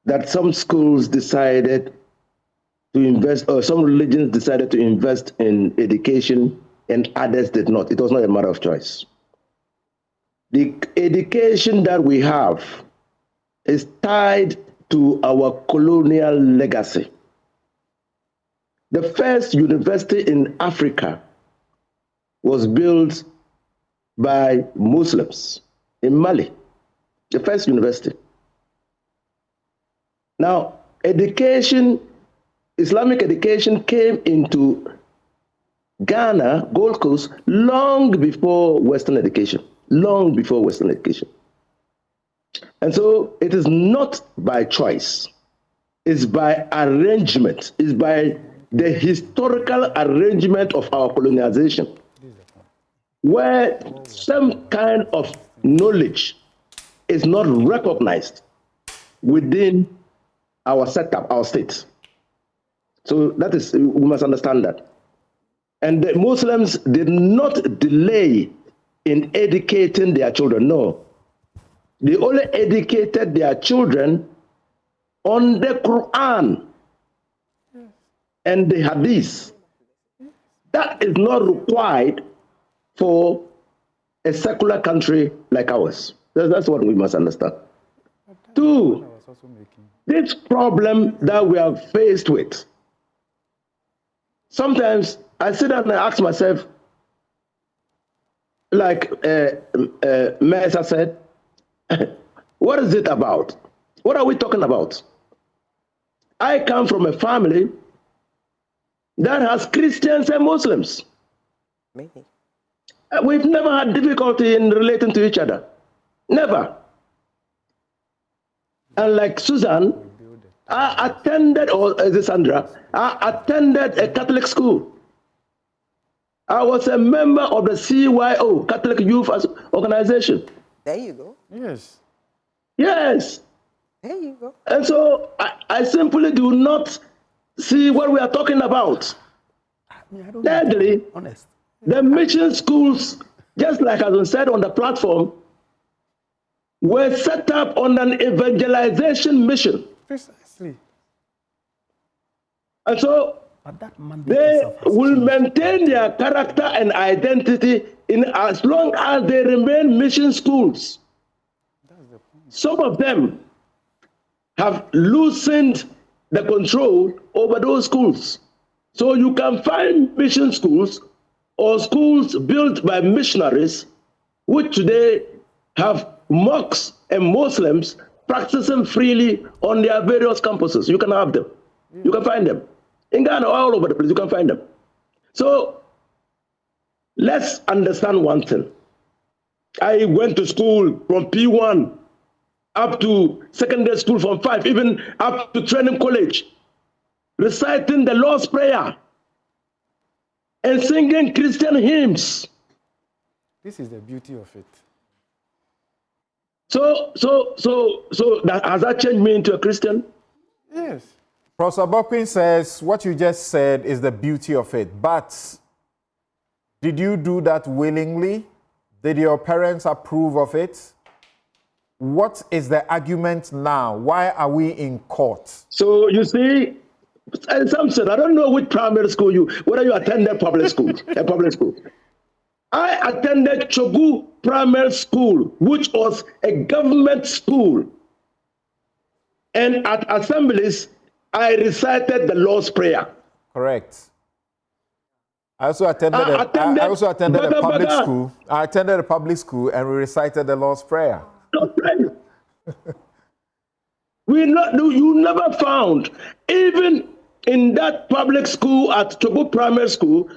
that some schools decided to invest, or some religions decided to invest in education and others did not. It was not a matter of choice. The education that we have is tied to our colonial legacy. The first university in Africa was built by Muslims in Mali, the first university. Now, education, Islamic education came into Ghana, Gold Coast, long before Western education, long before Western education. And so it is not by choice, it's by arrangement, it's by the historical arrangement of our colonization, where some kind of knowledge is not recognized within our setup, our state. So that is, we must understand that. And the Muslims did not delay in educating their children, no. They only educated their children on the Quran and the Hadith. That is not required for a secular country like ours. That's what we must understand. Two, this problem that we are faced with, sometimes I sit down and ask myself, like Mesa said, what is it about? What are we talking about? I come from a family that has Christians and Muslims. Maybe. We've never had difficulty in relating to each other. Never. And like Susan, I attended, or is it Sandra? I attended a Catholic school. I was a member of the CYO, Catholic Youth Organization. There you go. Yes. Yes. There you go. And so I simply do not see what we are talking about. Thirdly, Honest. the mission schools, just like has been said on the platform, were set up on an evangelization mission. Precisely. And so But that mandate they itself has will changed. maintain their character and identity in as long as they remain mission schools. Some of them have loosened the control over those schools. So you can find mission schools or schools built by missionaries, which today have mosques and Muslims practicing freely on their various campuses. You can have them. You can find them. In Ghana, all over the place, you can find them. So let's understand one thing. I went to school from P1 up to secondary school from 5, even up to training college, reciting the Lord's Prayer and singing Christian hymns. This is the beauty of it. So has that changed me into a Christian? Yes. Professor Bokwin says what you just said is the beauty of it. But did you do that willingly? Did your parents approve of it? What is the argument now? Why are we in court? So you see, and some said, I don't know which primary school whether you attended public school, a public school. I attended Chogu Primary School, which was a government school. And at assemblies, I recited the Lord's Prayer. Correct. I also attended a public school. I attended a public school and we recited the Lord's Prayer. You never found, even in that public school at Chobu Primary School,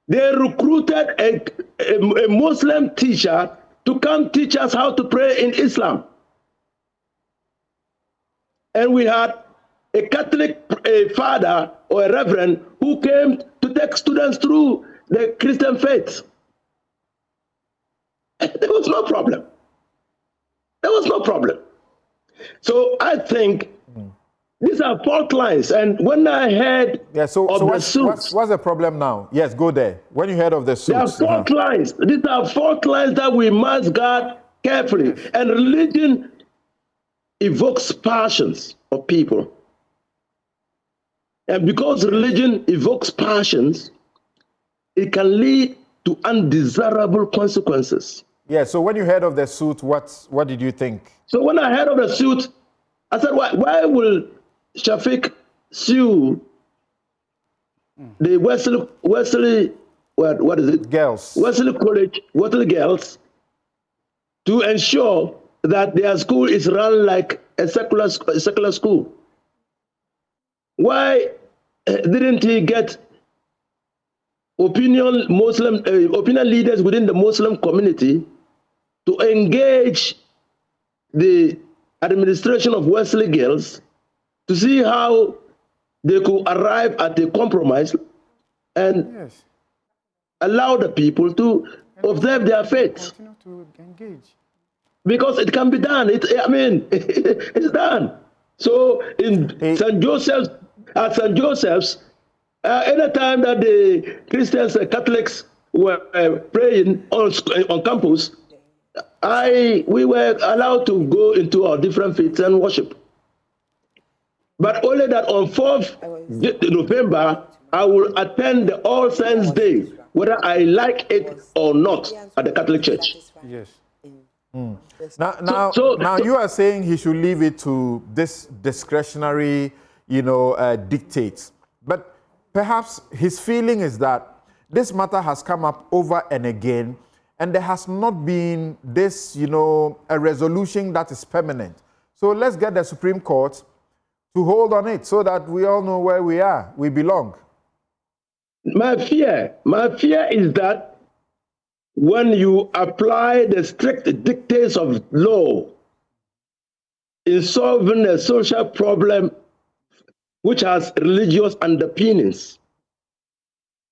they recruited a Muslim teacher to come teach us how to pray in Islam. And we had a Catholic father or a reverend who came to take students through the Christian faith. There was no problem. There was no problem. So I think these are fault lines. And when I heard what's the problem now? Yes, go there. When you heard of the suits. There are fault lines. These are fault lines that we must guard carefully. And religion evokes passions of people. And because religion evokes passions, it can lead to undesirable consequences. Yeah, so when you heard of the suit, what did you think? So when I heard of the suit, I said, why will Shafiq sue the Wesley, what is it? Girls. Wesley College, Wesley Girls, to ensure that their school is run like a secular school? Why didn't he get opinion leaders within the Muslim community to engage the administration of Wesley Girls to see how they could arrive at a compromise and allow the people to observe their faith? Continue to engage. Because it can be done. It's done. So in St. Joseph's, at St. Joseph's, anytime that the Christians and Catholics were praying on campus, we were allowed to go into our different faiths and worship. But only that on 4th November, I will attend the All Saints' Day, whether I like it or not, at the Catholic Church. Yes. Now you are saying he should leave it to this discretionary, dictates. But perhaps his feeling is that this matter has come up over and again, And there has not been this, a resolution that is permanent. So let's get the Supreme Court to hold on it so that we all know where we are, we belong. My fear is that when you apply the strict dictates of law in solving a social problem which has religious underpinnings,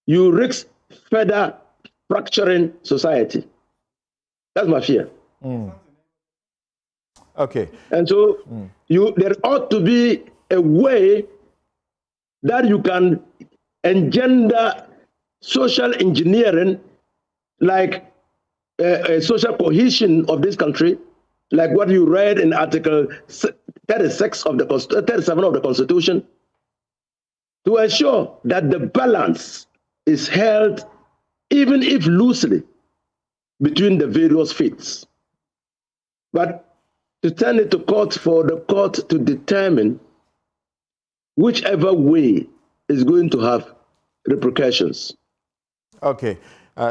you risk further fracturing society. That's my fear. Okay. And so there ought to be a way that you can engender social engineering, like a social cohesion of this country, like what you read in Article 36 of the 37 of the Constitution, to ensure that the balance is held, even if loosely, between the various faiths. But to turn it to court for the court to determine whichever way is going to have repercussions. Okay,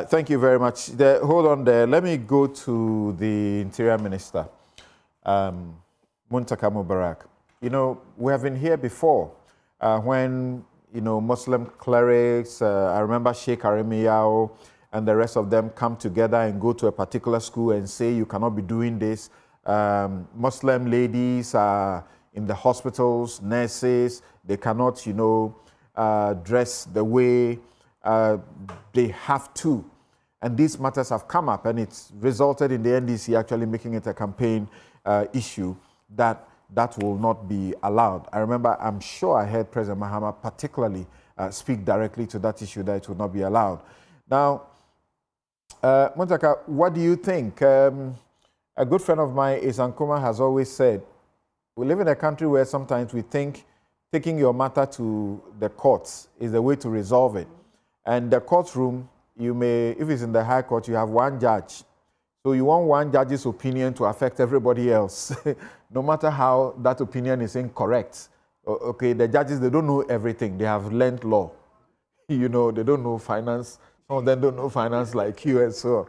thank you very much. Hold on there. Let me go to the Interior Minister, Muntaka Mubarak. We have been here before when, Muslim clerics, I remember Sheikh Arimiao and the rest of them come together and go to a particular school and say, you cannot be doing this. Muslim ladies are in the hospitals, nurses, they cannot, dress the way they have to. And these matters have come up, and it's resulted in the NDC actually making it a campaign issue that will not be allowed. I remember, I'm sure I heard President Mahama particularly speak directly to that issue, that it would not be allowed. Now, Muntaka, what do you think? A good friend of mine, Isankuma, has always said, we live in a country where sometimes we think taking your matter to the courts is the way to resolve it. And the courtroom, you may, if it's in the High Court, you have one judge. So you want one judge's opinion to affect everybody else, no matter how that opinion is incorrect. Okay, the judges, they don't know everything. They have learned law. They don't know finance. Some of them don't know finance like you and so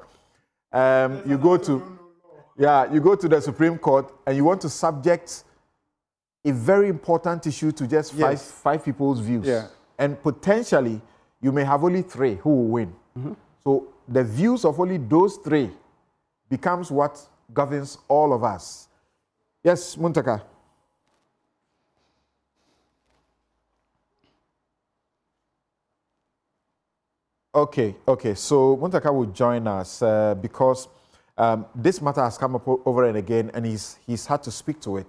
on. You go to the Supreme Court and you want to subject a very important issue to just five people's views. Yeah. And potentially, you may have only 3 who will win. So the views of only those 3 becomes what governs all of us. Yes, Muntaka. Okay. So Muntaka will join us because this matter has come up over and again, and he's had to speak to it.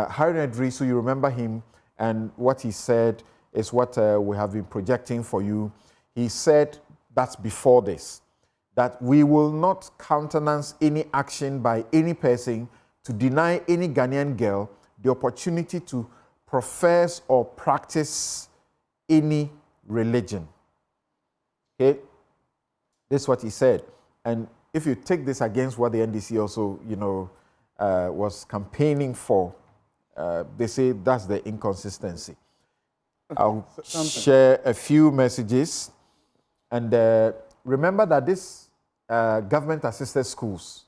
Harry Edrisu, you remember him, and what he said is what we have been projecting for you. He said that's before this, that we will not countenance any action by any person to deny any Ghanaian girl the opportunity to profess or practice any religion. Okay? This is what he said. And if you take this against what the NDC also, was campaigning for, they say that's the inconsistency. I'll share a few messages. And remember that this government-assisted schools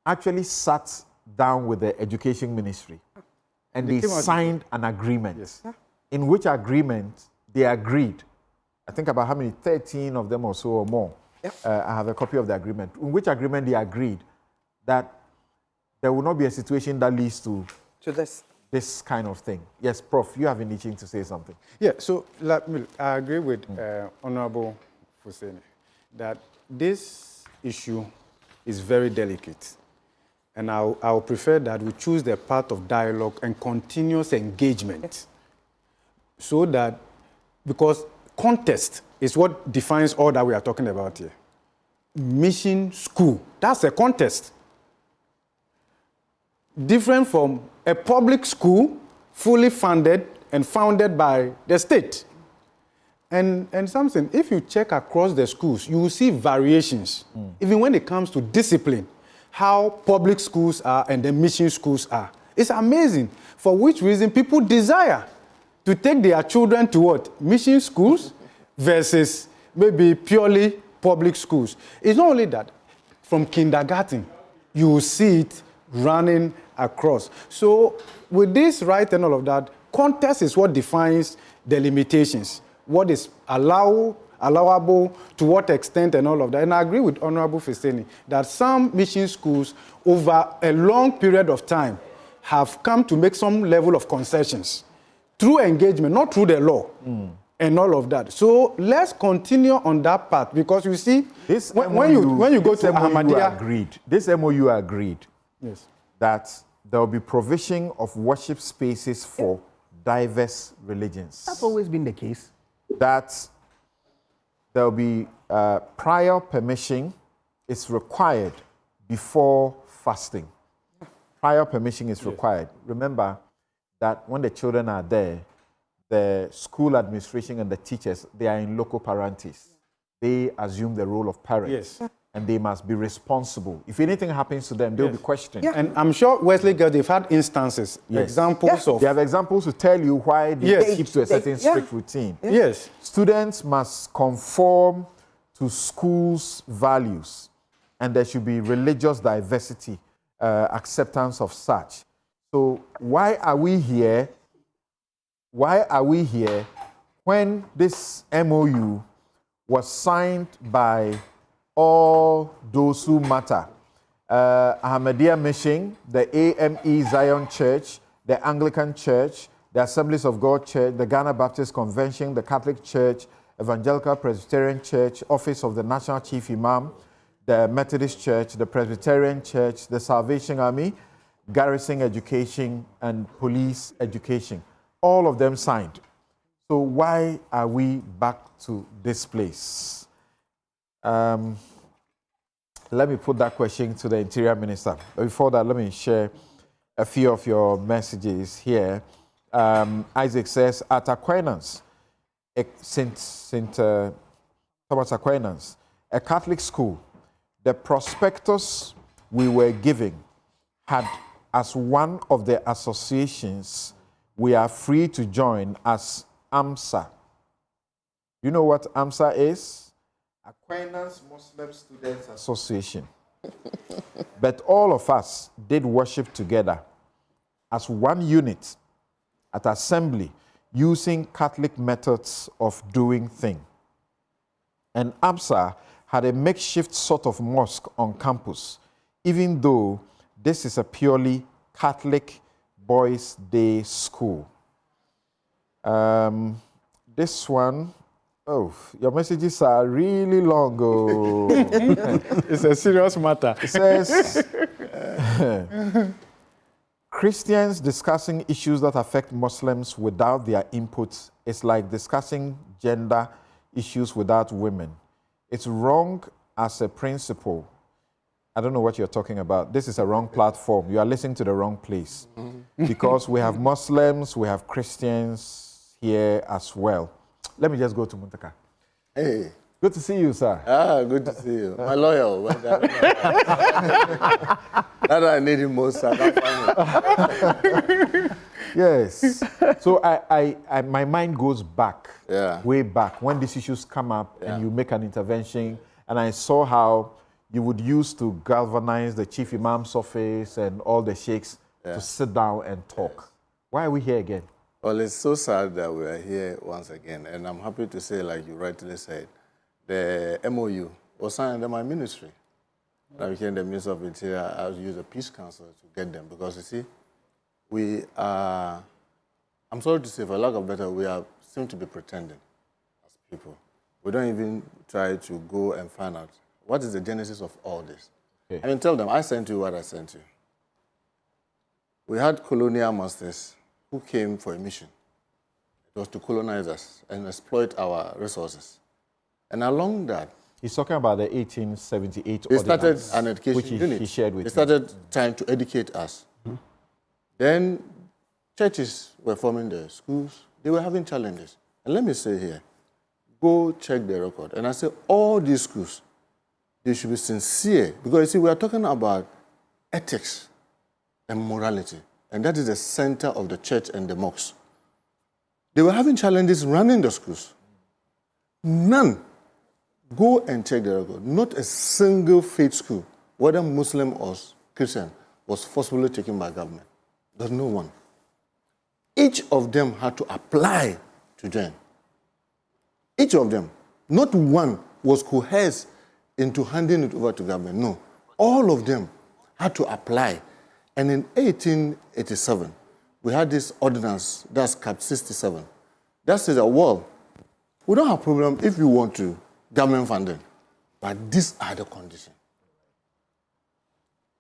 actually sat down with the Education Ministry and they signed an agreement. Yes. In which agreement they agreed, I think about how many, 13 of them or so or more. Yep. I have a copy of the agreement. In which agreement they agreed that there will not be a situation that leads to this kind of thing. Yes, Prof, you have been itching to say something. Yeah, so I agree with Honorable Fuseni that this issue is very delicate. And I'll prefer that we choose the path of dialogue and continuous engagement. Yes. So that, because context is what defines all that we are talking about here. Mission school, that's a contest. Different from a public school, fully funded and founded by the state. And something, if you check across the schools, you will see variations, even when it comes to discipline, how public schools are and the mission schools are. It's amazing for which reason people desire to take their children to what? Mission schools versus maybe purely public schools. It's not only that. from kindergarten, you will see it running across. So with this right and all of that, context is what defines the limitations, what is allowable, to what extent and all of that. And I agree with Honorable Festeni that some mission schools over a long period of time have come to make some level of concessions through engagement, not through the law. And all of that. So let's continue on that path, because you see, This when you go to Ahmadiyya, this MOU agreed yes, that there will be provision of worship spaces for diverse religions. That's always been the case. That there will be prior permission is required before fasting. Prior permission is required. Remember that when the children are there, the school administration and the teachers, they are in loco parentis. They assume the role of parents. Yes. And they must be responsible. If anything happens to them, they'll be questioned. and I'm sure Wesley Girls, they've had instances, examples of... They have examples to tell you why they keep to a certain strict routine. Yes. Students must conform to school's values, and there should be religious diversity, acceptance of such. So why are we here? Why are we here when this MOU was signed by all those who matter? Ahmadiyya Mission, the AME Zion Church, the Anglican Church, the Assemblies of God Church, the Ghana Baptist Convention, the Catholic Church, Evangelical Presbyterian Church, Office of the National Chief Imam, the Methodist Church, the Presbyterian Church, the Salvation Army, Garrison Education, and Police Education. All of them signed. So why are we back to this place? Let me put that question to the Interior Minister. Before that, let me share a few of your messages here. Isaac says, at Aquinas, St. Thomas Aquinas, a Catholic school, the prospectus we were giving had as one of the associations we are free to join as AMSA. You know what AMSA is? Aquinas Muslim Students Association. But all of us did worship together as one unit at assembly using Catholic methods of doing things. And AMSA had a makeshift sort of mosque on campus, even though this is a purely Catholic boys' day school. This one, oh, your messages are really long. Oh. It's a serious matter. It says, Christians discussing issues that affect Muslims without their input is like discussing gender issues without women. It's wrong as a principle. I don't know what you're talking about. This is a wrong platform. You are listening to the wrong place. Because we have Muslims, we have Christians here as well. Let me just go to Muntaka. Hey. Good to see you, sir. Ah, good to see you. My lawyer. Well, that I need him most. I can't find him. Yes. So my mind goes back, way back, when these issues come up and you make an intervention. And I saw how you would use to galvanize the chief imam's office and all the sheikhs to sit down and talk. Why are we here again? Well, it's so sad that we are here once again. And I'm happy to say, like you rightly said, the MOU was signed under my ministry. I became the Minister of Interior. I used the Peace Council to get them. Because, you see, we are, I'm sorry to say, for lack of better, we seem to be pretending as people. We don't even try to go and find out what is the genesis of all this. Okay. I mean, tell them, I sent you what I sent you. We had colonial masters who came for a mission. It was to colonize us and exploit our resources. And along that, he's talking about the 1878 they started ordinance, an education which unit. He shared with They started trying to educate us. Then churches were forming their schools. They were having challenges. And let me say here, go check the record. And I say all these schools, they should be sincere. Because, you see, we are talking about ethics and morality. And that is the center of the church and the mosques. They were having challenges running the schools. None. Go and check the record. Not a single faith school whether Muslim or Christian, was forcibly taken by government. There's no one. Each of them had to apply to join. Each of them. Not one was coerced into handing it over to government. No. All of them had to apply. And in 1887, we had this ordinance, that's Cap 67. That says that, well, we don't have a problem if you want to government funding, but these are the conditions.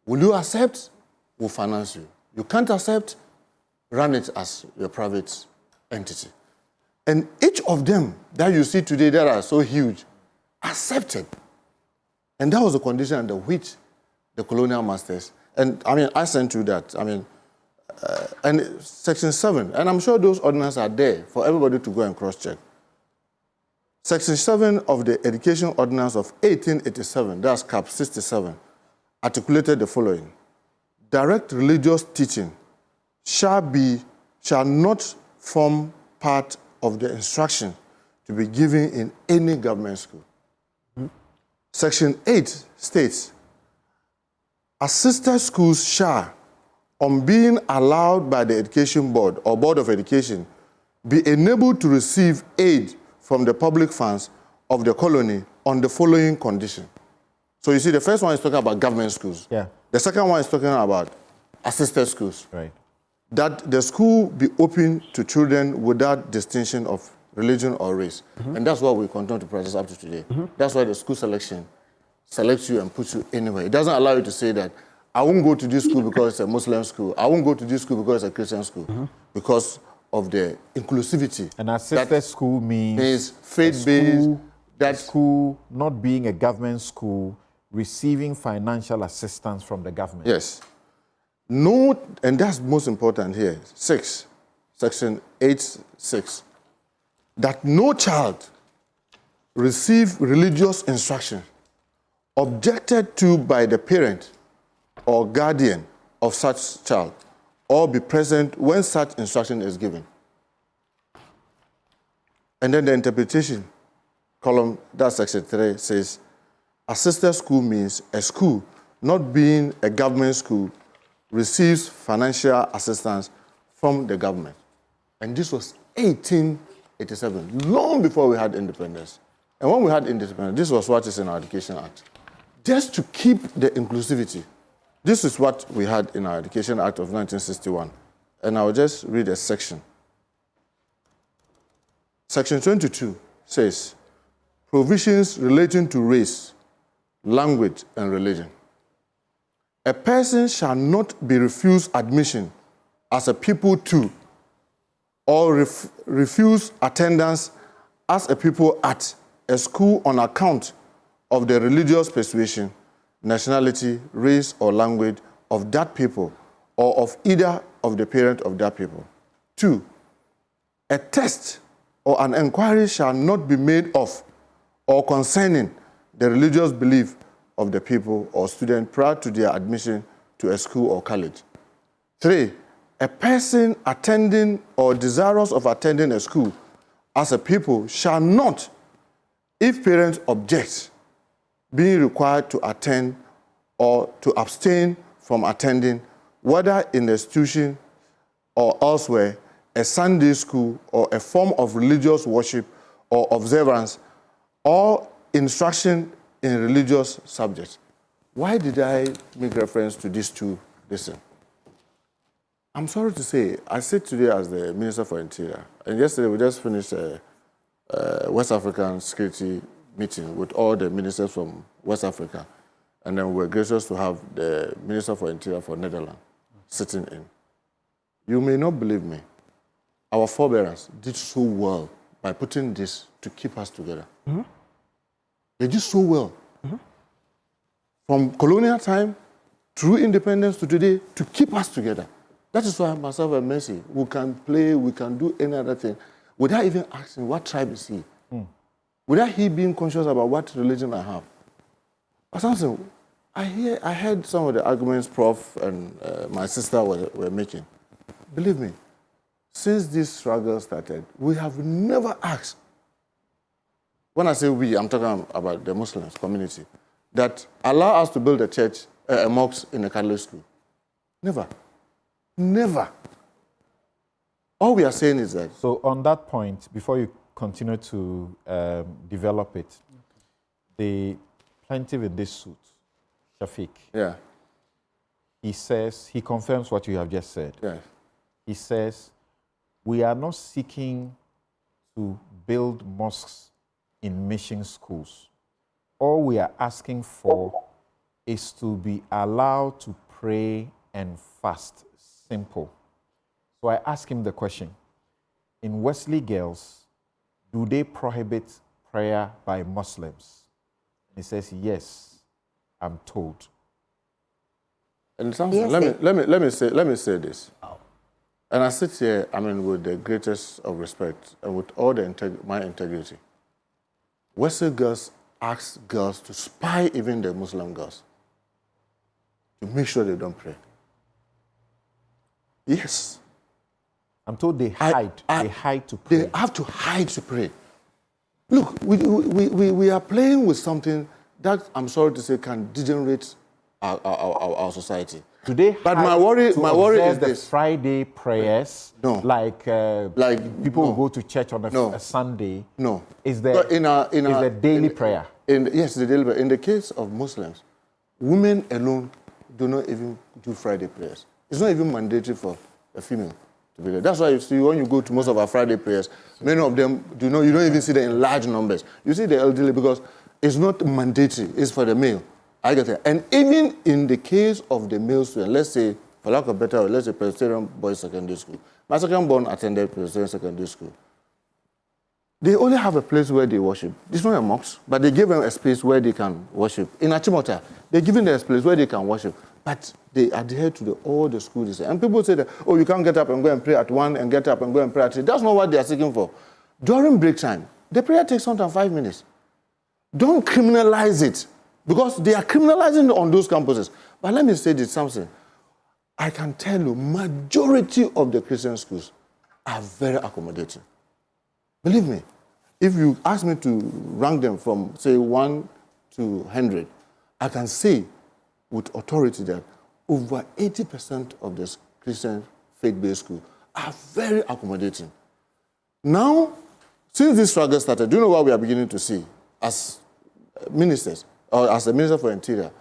Will you accept? We'll finance you. You can't accept? Run it as your private entity. And each of them that you see today that are so huge, accepted. And that was the condition under which the colonial masters, and I mean, I sent you that, I mean, and Section 7, and I'm sure those ordinances are there for everybody to go and cross-check. Section 7 of the Education Ordinance of 1887, that's Cap 67, articulated the following. Direct religious teaching shall not form part of the instruction to be given in any government school. Section 8 states, assisted schools shall, on being allowed by the Education Board or Board of Education, be enabled to receive aid from the public funds of the colony on the following condition. So you see, the first one is talking about government schools. Yeah. The second one is talking about assisted schools. Right. That the school be open to children without distinction of religion or race. And that's what we continue to practice up to today. That's why the school selection selects you and puts you anywhere. It doesn't allow you to say that, I won't go to this school because it's a Muslim school. I won't go to this school because it's a Christian school. Because of the inclusivity. An assisted school means faith-based. That school not being a government school, receiving financial assistance from the government. Yes. No, and that's most important here. 6, Section 8(6), that no child receive religious instruction objected to by the parent or guardian of such child, or be present when such instruction is given. And then the interpretation column, that's Section 3, says, assisted school means a school not being a government school receives financial assistance from the government. And this was 1887, long before we had independence. And when we had independence, this was what is in our Education Act. Just to keep the inclusivity. This is what we had in our Education Act of 1961. And I'll just read a section. Section 22 says, provisions relating to race, language, and religion. A person shall not be refused admission as a people to, or refuse attendance as a people at a school on account of the religious persuasion, nationality, race, or language of that people, or of either of the parent of that people. 2, a test or an inquiry shall not be made of or concerning the religious belief of the people or student prior to their admission to a school or college. 3, a person attending or desirous of attending a school as a people shall not, if parents object, be required to attend or to abstain from attending, whether in the institution or elsewhere, a Sunday school or a form of religious worship or observance, or instruction in religious subjects. Why did I make reference to these two? Listen, I'm sorry to say, I sit today as the Minister for Interior, and yesterday we just finished a West African security meeting with all the ministers from West Africa, and then we were gracious to have the Minister for Interior for Netherlands sitting in. You may not believe me, our forebearers did so well by putting this to keep us together. They did so well. From colonial time, through independence to today, to keep us together. That is why myself and Mercy, we can play, we can do any other thing, without even asking what tribe is he. Without he being conscious about what religion I have. But something, I heard some of the arguments Prof and my sister were making. Believe me, since this struggle started, we have never asked. When I say we, I'm talking about the Muslims community. that allow us to build a church, a mosque in a Catholic school? Never. Never. All we are saying is that. So on that point, before you continue to develop it, the plaintiff in this suit, Shafiq, Yeah. he says, he confirms what you have just said. Yeah. He says, we are not seeking to build mosques in mission schools. All we are asking for is to be allowed to pray and fast. Simple. So I asked him the question, in Wesley Girls, do they prohibit prayer by Muslims? And he says, yes, I'm told. And something, Yes, let me say this. And I sit here, with the greatest of respect and with all my integrity. Wesley Girls ask girls to spy even the Muslim girls to make sure they don't pray. Yes. I'm told they hide. They hide to pray. They have to hide to pray. Look, we are playing with something that, I'm sorry to say, can degenerate our society. Do they But hide my worry observe is the this. Friday prayers? No. Like people no. who go to church on a Sunday? No. Is there But the daily prayer? Yes, the daily prayer. In the case of Muslims, women alone do not even do Friday prayers. It's not even mandatory for a female to be there. That's why you see when you go to most of our Friday prayers, many of them you don't even see them in large numbers. You see the elderly because it's not mandatory, it's for the male. I get it. And even in the case of the male student, let's say, for lack of better word, let's say Presbyterian Boys Secondary School. My second born attended Presbyterian Secondary School. They only have a place where they worship. It's not a mosque, but they give them a space where they can worship. In Achimota, they're giving them a place where they can worship, but they adhere to all the schools. And people say that, oh, you can't get up and go and pray at 1 and get up and go and pray at 3. That's not what they are seeking for. During break time, the prayer takes sometimes 5 minutes. Don't criminalize it, because they are criminalizing on those campuses. But let me say this something. I can tell you, majority of the Christian schools are very accommodating. Believe me, if you ask me to rank them from, say, 1 to 100, I can say with authority that over 80% of the Christian faith-based schools are very accommodating. Now, since this struggle started, do you know what we are beginning to see as ministers, or as the Minister for Interior?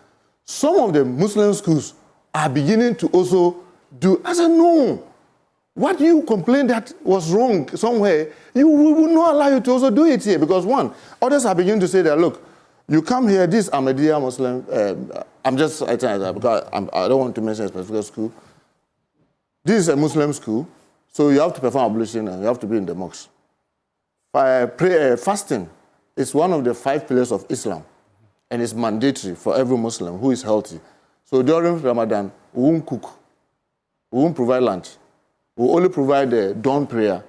Some of the Muslim schools are beginning to also do. I said, no. What you complained that was wrong somewhere, we will not allow you to also do it here. Because one, others are beginning to say that, look, you come here, this Ahmadiyya Muslim, I'm just saying that because I don't want to mention a specific school. This is a Muslim school, so you have to perform ablution and you have to be in the mosque. Fasting is one of the 5 pillars of Islam, and it's mandatory for every Muslim who is healthy. So during Ramadan, we won't cook, we won't provide lunch. We only provide the dawn prayer.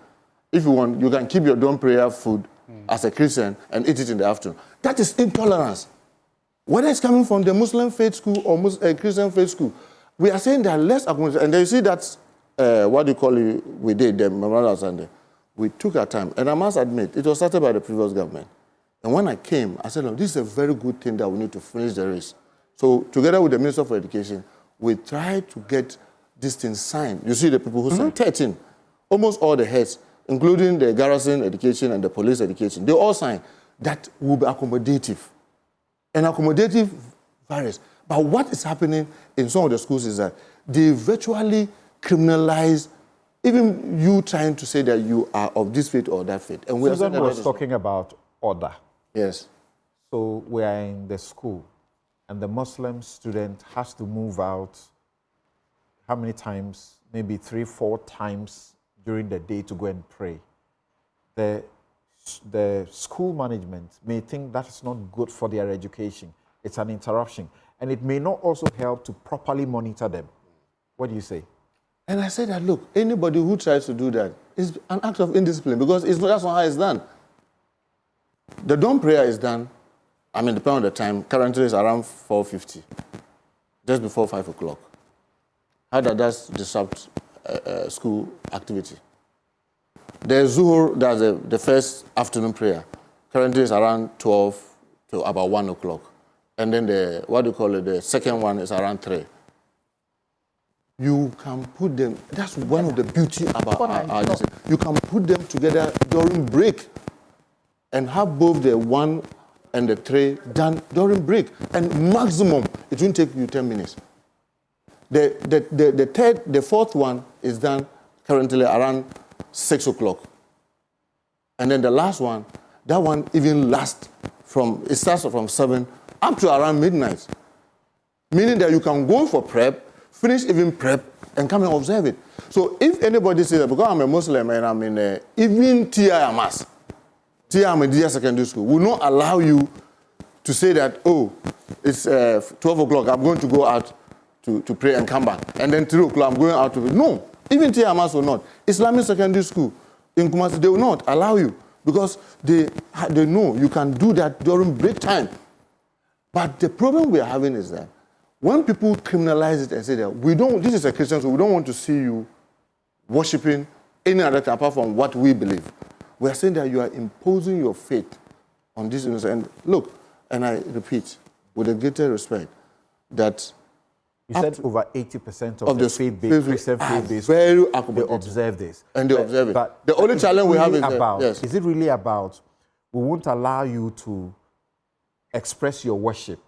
If you want, you can keep your dawn prayer food as a Christian and eat it in the afternoon. That is intolerance. Whether it's coming from the Muslim faith school or Christian faith school, we are saying that less accommodation. And then you see that's what do you call it, we did, the Memorial Sunday. We took our time. And I must admit, it was started by the previous government. And when I came, I said, look, this is a very good thing that we need to finish the race. So together with the Minister for Education, we tried to get this thing signed. You see the people who signed, 13. Almost all the heads, including the garrison education and the police education, they all signed that will be accommodative. And accommodative varies. But what is happening in some of the schools is that they virtually criminalize even you trying to say that you are of this faith or that faith. And we Susan was talking about order. Yes. So we are in the school, and the Muslim student has to move out how many times? Maybe 3, 4 times during the day to go and pray. The school management may think that is not good for their education. It's an interruption. And it may not also help to properly monitor them. What do you say? And I said that, look, anybody who tries to do that is an act of indiscipline, because that's not how it's done. The dawn prayer is done, depending on the time, currently it's around 4:50, just before 5 o'clock. How does that disrupt school activity? The Zuhur, that's the first afternoon prayer. Currently it's around 12 to about 1 o'clock. and then the second one is around 3. You can put them, that's one of the beauty about our you can put them together during break and have both the 1 and the 3 done during break. And maximum, it won't take you 10 minutes. The fourth one is done currently around 6 o'clock. And then the last one, that one even lasts it starts from 7 up to around midnight. Meaning that you can go for prep, finish even prep, and come and observe it. So if anybody says that, because I'm a Muslim and I'm in even TIMAS, TIMAS Secondary School, will not allow you to say that, oh, it's 12 o'clock, I'm going to go out to pray and come back. And then 3 o'clock, I'm going out to pray. No, even TIMAS will not. Islamic Secondary School in Kumasi, they will not allow you because they know you can do that during break time. But the problem we are having is that when people criminalize it and say that this is a Christian, so we don't want to see you worshiping any other thing apart from what we believe. We are saying that you are imposing your faith on this innocent. And look, and I repeat, with a greater respect, that you said over 80% of the faith-based, Christian faith-based, very they observe this. And they observe it. But the only challenge we have is is it really about, we won't allow you to express your worship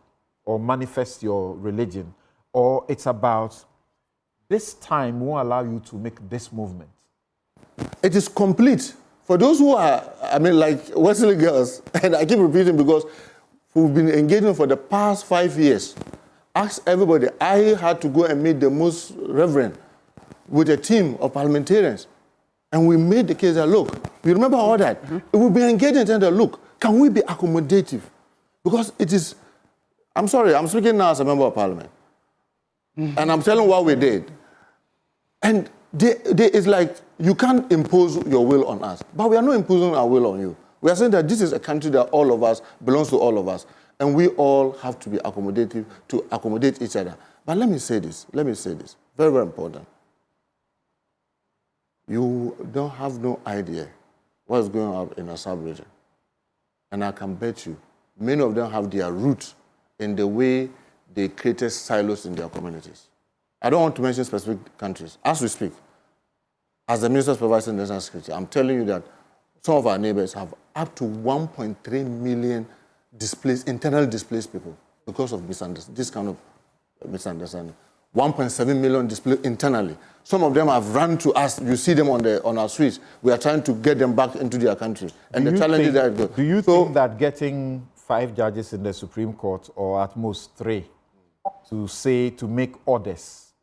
or manifest your religion, or it's about this time won't allow you to make this movement? It is complete. For those who are, like Wesley Girls, and I keep repeating because we've been engaging for the past 5 years. Ask everybody. I had to go and meet the most reverend with a team of parliamentarians. And we made the case that, look, you remember all that? Mm-hmm. We've been engaging and saying that, look, can we be accommodative? Because it is, I'm sorry, I'm speaking now as a member of parliament. Mm-hmm. And I'm telling what we did. And it's like, you can't impose your will on us. But we are not imposing our will on you. We are saying that this is a country that all of us, belongs to all of us. And we all have to be accommodative to accommodate each other. But let me say this, very, very important. You don't have no idea what's going on in a sub-region. And I can bet you, many of them have their roots in the way they created silos in their communities. I don't want to mention specific countries. As we speak, as the Minister Supervising National Security, I'm telling you that some of our neighbors have up to 1.3 million internally displaced people because of this kind of misunderstanding. 1.7 million displaced internally. Some of them have run to us. You see them on our streets. We are trying to get them back into their country. And the challenge is that. Do you think that getting 5 judges in the Supreme Court, or at most 3, to make orders,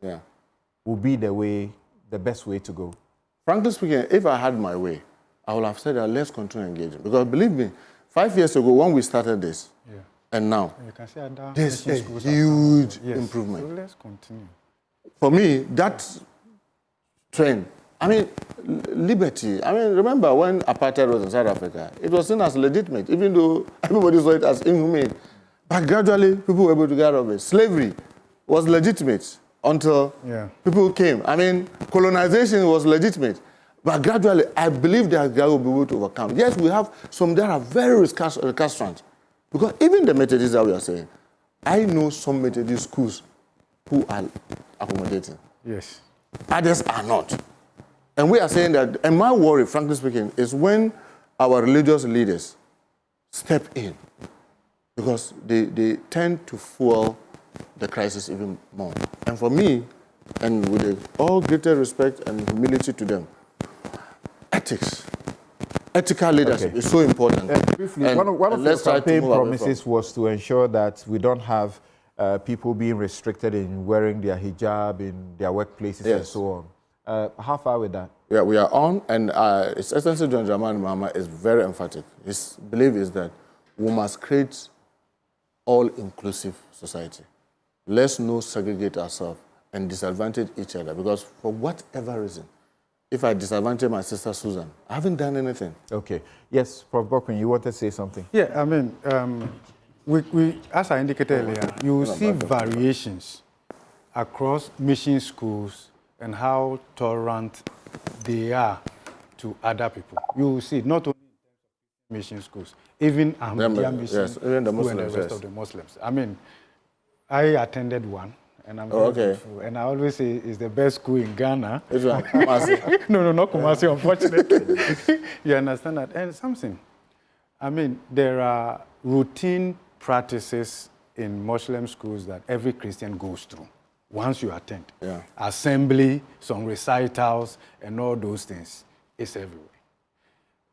will be the best way to go? Frankly speaking, if I had my way, I would have said that let's continue engaging. Because believe me, 5 years ago when we started this, and now, there's a huge improvement. So let's continue. For me, that trend, liberty. Remember when apartheid was in South Africa, it was seen as legitimate, even though everybody saw it as inhumane. But gradually, people were able to get out of it. Slavery was legitimate until people came. Colonization was legitimate. But gradually, I believe that they will be able to overcome. Yes, we have some that are very recalcitrant. Because even the Methodists that we are saying, I know some Methodist schools who are accommodating. Yes. Others are not. And we are saying that, and my worry, frankly speaking, is when our religious leaders step in. Because they tend to fuel the crisis even more. And for me, and with all greater respect and humility to them, ethical leadership is so important. Briefly, one of your campaign promises was to ensure that we don't have people being restricted in wearing their hijab in their workplaces and so on. How far with that? Yeah, we are on, and His Excellency John Dramani Mahama is very emphatic. His belief is that we must create all-inclusive society. Let's not segregate ourselves and disadvantage each other, because for whatever reason, if I disadvantage my sister Susan, I haven't done anything. Okay. Yes, Prof. Bokwin, you want to say something? Yeah, we as I indicated earlier, you will see variations across mission schools and how tolerant they are to other people. You will see not only mission schools, even Ahmadiyya mission yes, even the school and the Muslims, rest yes. of the Muslims. I mean, I attended one, and I'm very okay. grateful. And I always say it's the best school in Ghana. Which one? Kumasi? No, not Kumasi, unfortunately. You understand that? And something, I mean, there are routine practices in Muslim schools that every Christian goes through once you attend. Yeah. Assembly, some recitals, and all those things. It's everywhere.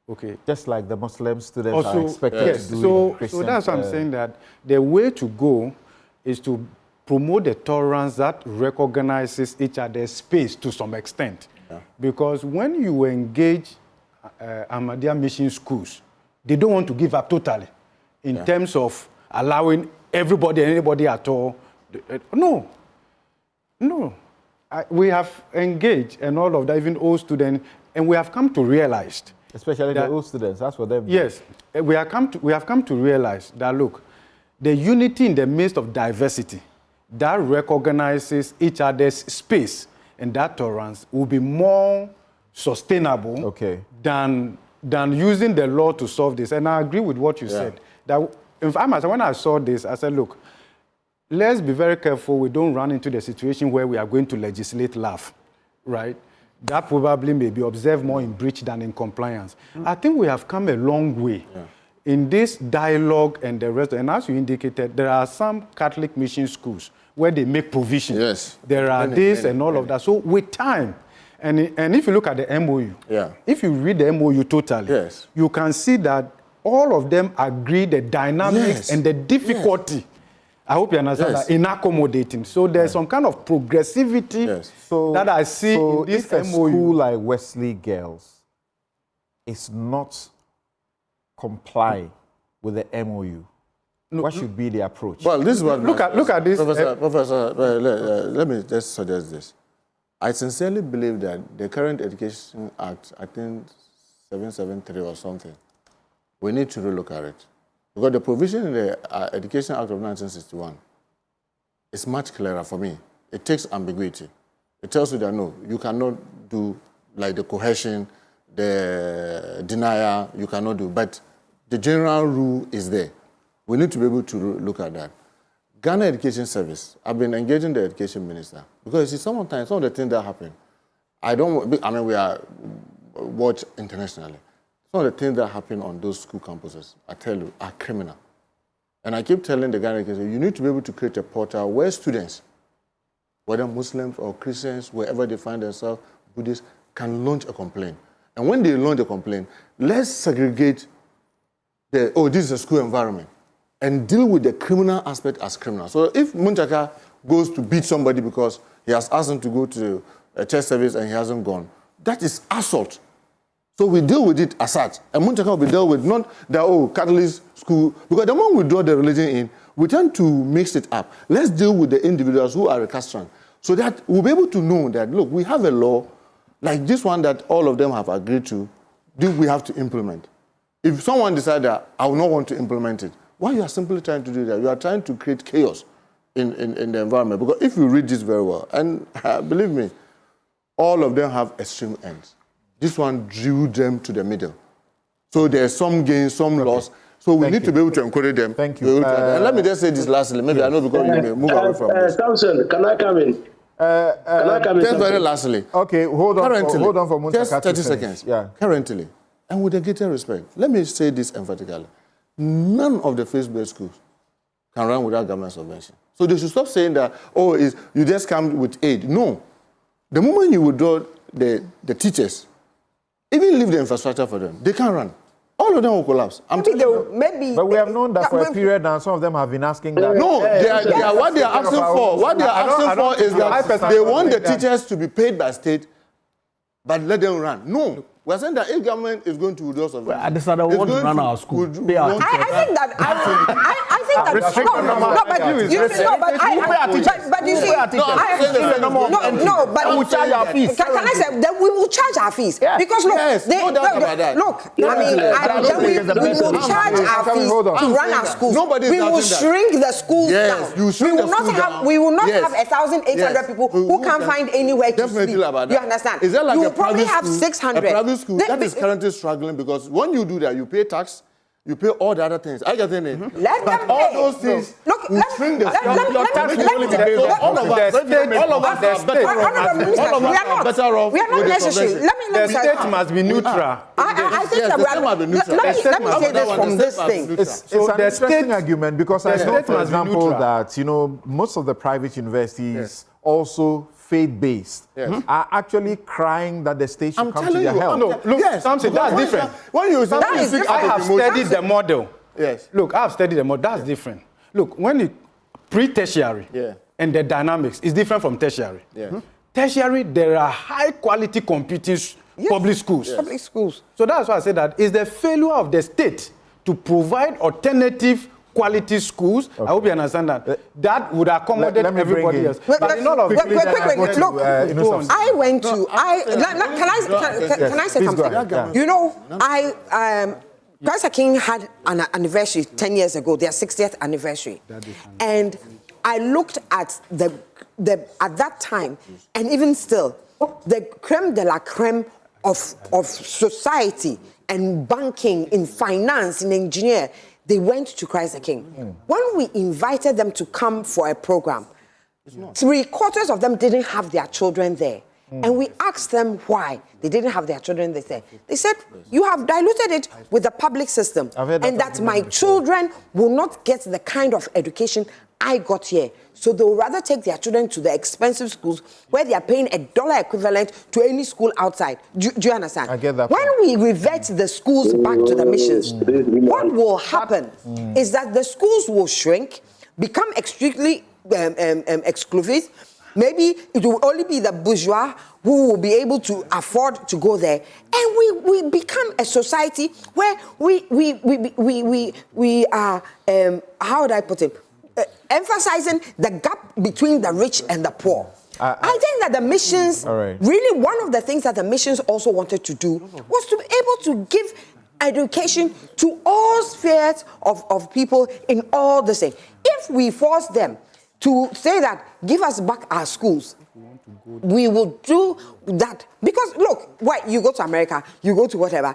Okay. Just like the Muslim students are Also, expected yes, to do. so in Christian, that's what I'm saying, that the way to go is to promote the tolerance that recognizes each other's space to some extent. Yeah. Because when you engage Ahmadiyya mission schools, they don't want to give up totally in terms of allowing everybody and anybody at all. No. We have engaged and all of that, even old students, and we have come to realize, especially the old students, that's for them. Yes, we have come to realize that, look, the unity in the midst of diversity that recognizes each other's space and that tolerance will be more sustainable than using the law to solve this. And I agree with what you said. That in fact, when I saw this, I said, look, let's be very careful we don't run into the situation where we are going to legislate love, right? That probably may be observed more in breach than in compliance. I think we have come a long way in this dialogue and the rest. And as you indicated, there are some Catholic mission schools where they make provision. Yes. There are all of that. So with time, and if you look at the MOU, if you read the MOU totally, you can see that all of them agree the dynamics and the difficulty. I hope you understand that, in accommodating. So there's some kind of progressivity that I see in this if a MOU. school like Wesley Girls is not comply with the MOU, what should be the approach? Well, this is what... Look at this. Professor, let me just suggest this. I sincerely believe that the current Education Act, I think 773 or something, we need to relook at it. Because the provision in the Education Act of 1961 is much clearer for me. It takes ambiguity. It tells you that, no, you cannot do like the cohesion, the denial, you cannot do. But the general rule is there. We need to be able to look at that. Ghana Education Service, I've been engaging the education minister. Because you see, sometimes some of the things that happen, we are watched internationally. Some of the things that happen on those school campuses, I tell you, are criminal. And I keep telling the Ghana education, you need to be able to create a portal where students, whether Muslims or Christians, wherever they find themselves, Buddhists, can launch a complaint. And when they launch a complaint, let's segregate this is a school environment, and deal with the criminal aspect as criminal. So if Munchaka goes to beat somebody because he has asked him to go to a church service and he hasn't gone, that is assault. So we deal with it as such. And Munchaka will be dealt with, not that, Catholic school, because the moment we draw the religion in, we tend to mix it up. Let's deal with the individuals who are recalcitrant, so that we'll be able to know that, look, we have a law like this one that all of them have agreed to, we have to implement. If someone decides that I will not want to implement it, why you are simply trying to do that? You are trying to create chaos in the environment. Because if you read this very well, and believe me, all of them have extreme ends. This one drew them to the middle. So there's some gain, some loss. So we need to be able to encourage them. Thank you. And let me just say this lastly. Maybe I know because you may move away from this. Thompson, can I come in? Can I come in? Just very lastly. Okay, hold on for Muntaka. Just 30 seconds. Yeah. Currently, and with the greatest respect, let me say this emphatically. None of the faith-based schools can run without government subvention. So they should stop saying that, you just come with aid. No. The moment you withdraw the teachers, even leave the infrastructure for them, they can't run. All of them will collapse. But we have known that for a period now. Some of them have been asking that. No, what they are asking for. What they are asking for is that they want the teachers to be paid by state, but let them run. No, we are saying that if government is going to withdraw subvention, I decided I want to run our school. I think think that restrict the number. no, but you see, but you see, but we charge our fees. Can I say that we will charge our fees? Yeah. Because look, Yes, no doubt about that. look, I mean, we will charge our fees to run our schools. We will shrink the schools down. We will not have 1,800 people who can't find anywhere to sleep. You understand? Is that like you a will probably private have school, 600. a private school that is currently struggling because when you do that, you pay tax, you pay all the other things. I get it. Let them all pay. those things. Look, will shrink the school. All of us are better off. We are not necessary. Let me The state must be neutral. I think that let me say this from this thing. It's So an the interesting state- argument because I the know, state for must be example, neutral. that most of the private universities also faith-based are actually crying that the state should I'm come to telling their you, help. No, look, something that's different. When you say That is speak different. out I of have emotion- studied the model. Yes. Look, I have studied the model. That's different. Look, when it pre-tertiary and the dynamics is different from tertiary. Yeah. Tertiary, there are high-quality computing public schools. Public schools. So that's why I say that it's the failure of the state to provide alternative quality schools. I hope you understand that. That would accommodate Let me bring everybody in- else. But in all of Wait, it, look, Innocent. I went to, can I say Please go something? ahead, yeah. You know, Christ King had an anniversary 10 years ago, their 60th anniversary. And I looked at at that time, and even still, the creme de la creme of society and banking, in finance, in engineer, they went to Christ the King. When we invited them to come for a program, 3/4 of them didn't have their children there. And we asked them why they didn't have their children there. They said, you have diluted it with the public system. I've heard that And that argument my before. children will not get the kind of education I got here. So they will rather take their children to the expensive schools where they are paying $1 equivalent to any school outside. Do you understand? I get that When we revert the schools back to the missions, what will happen is that the schools will shrink, become extremely exclusive. Maybe it will only be the bourgeois who will be able to afford to go there, and we become a society where we are how would I put it? Emphasizing the gap between the rich and the poor. I think that the missions, really one of the things that the missions also wanted to do was to be able to give education to all spheres of people in all the same. If we force them to say that, give us back our schools, we will do that. Because look, you go to America, you go to whatever,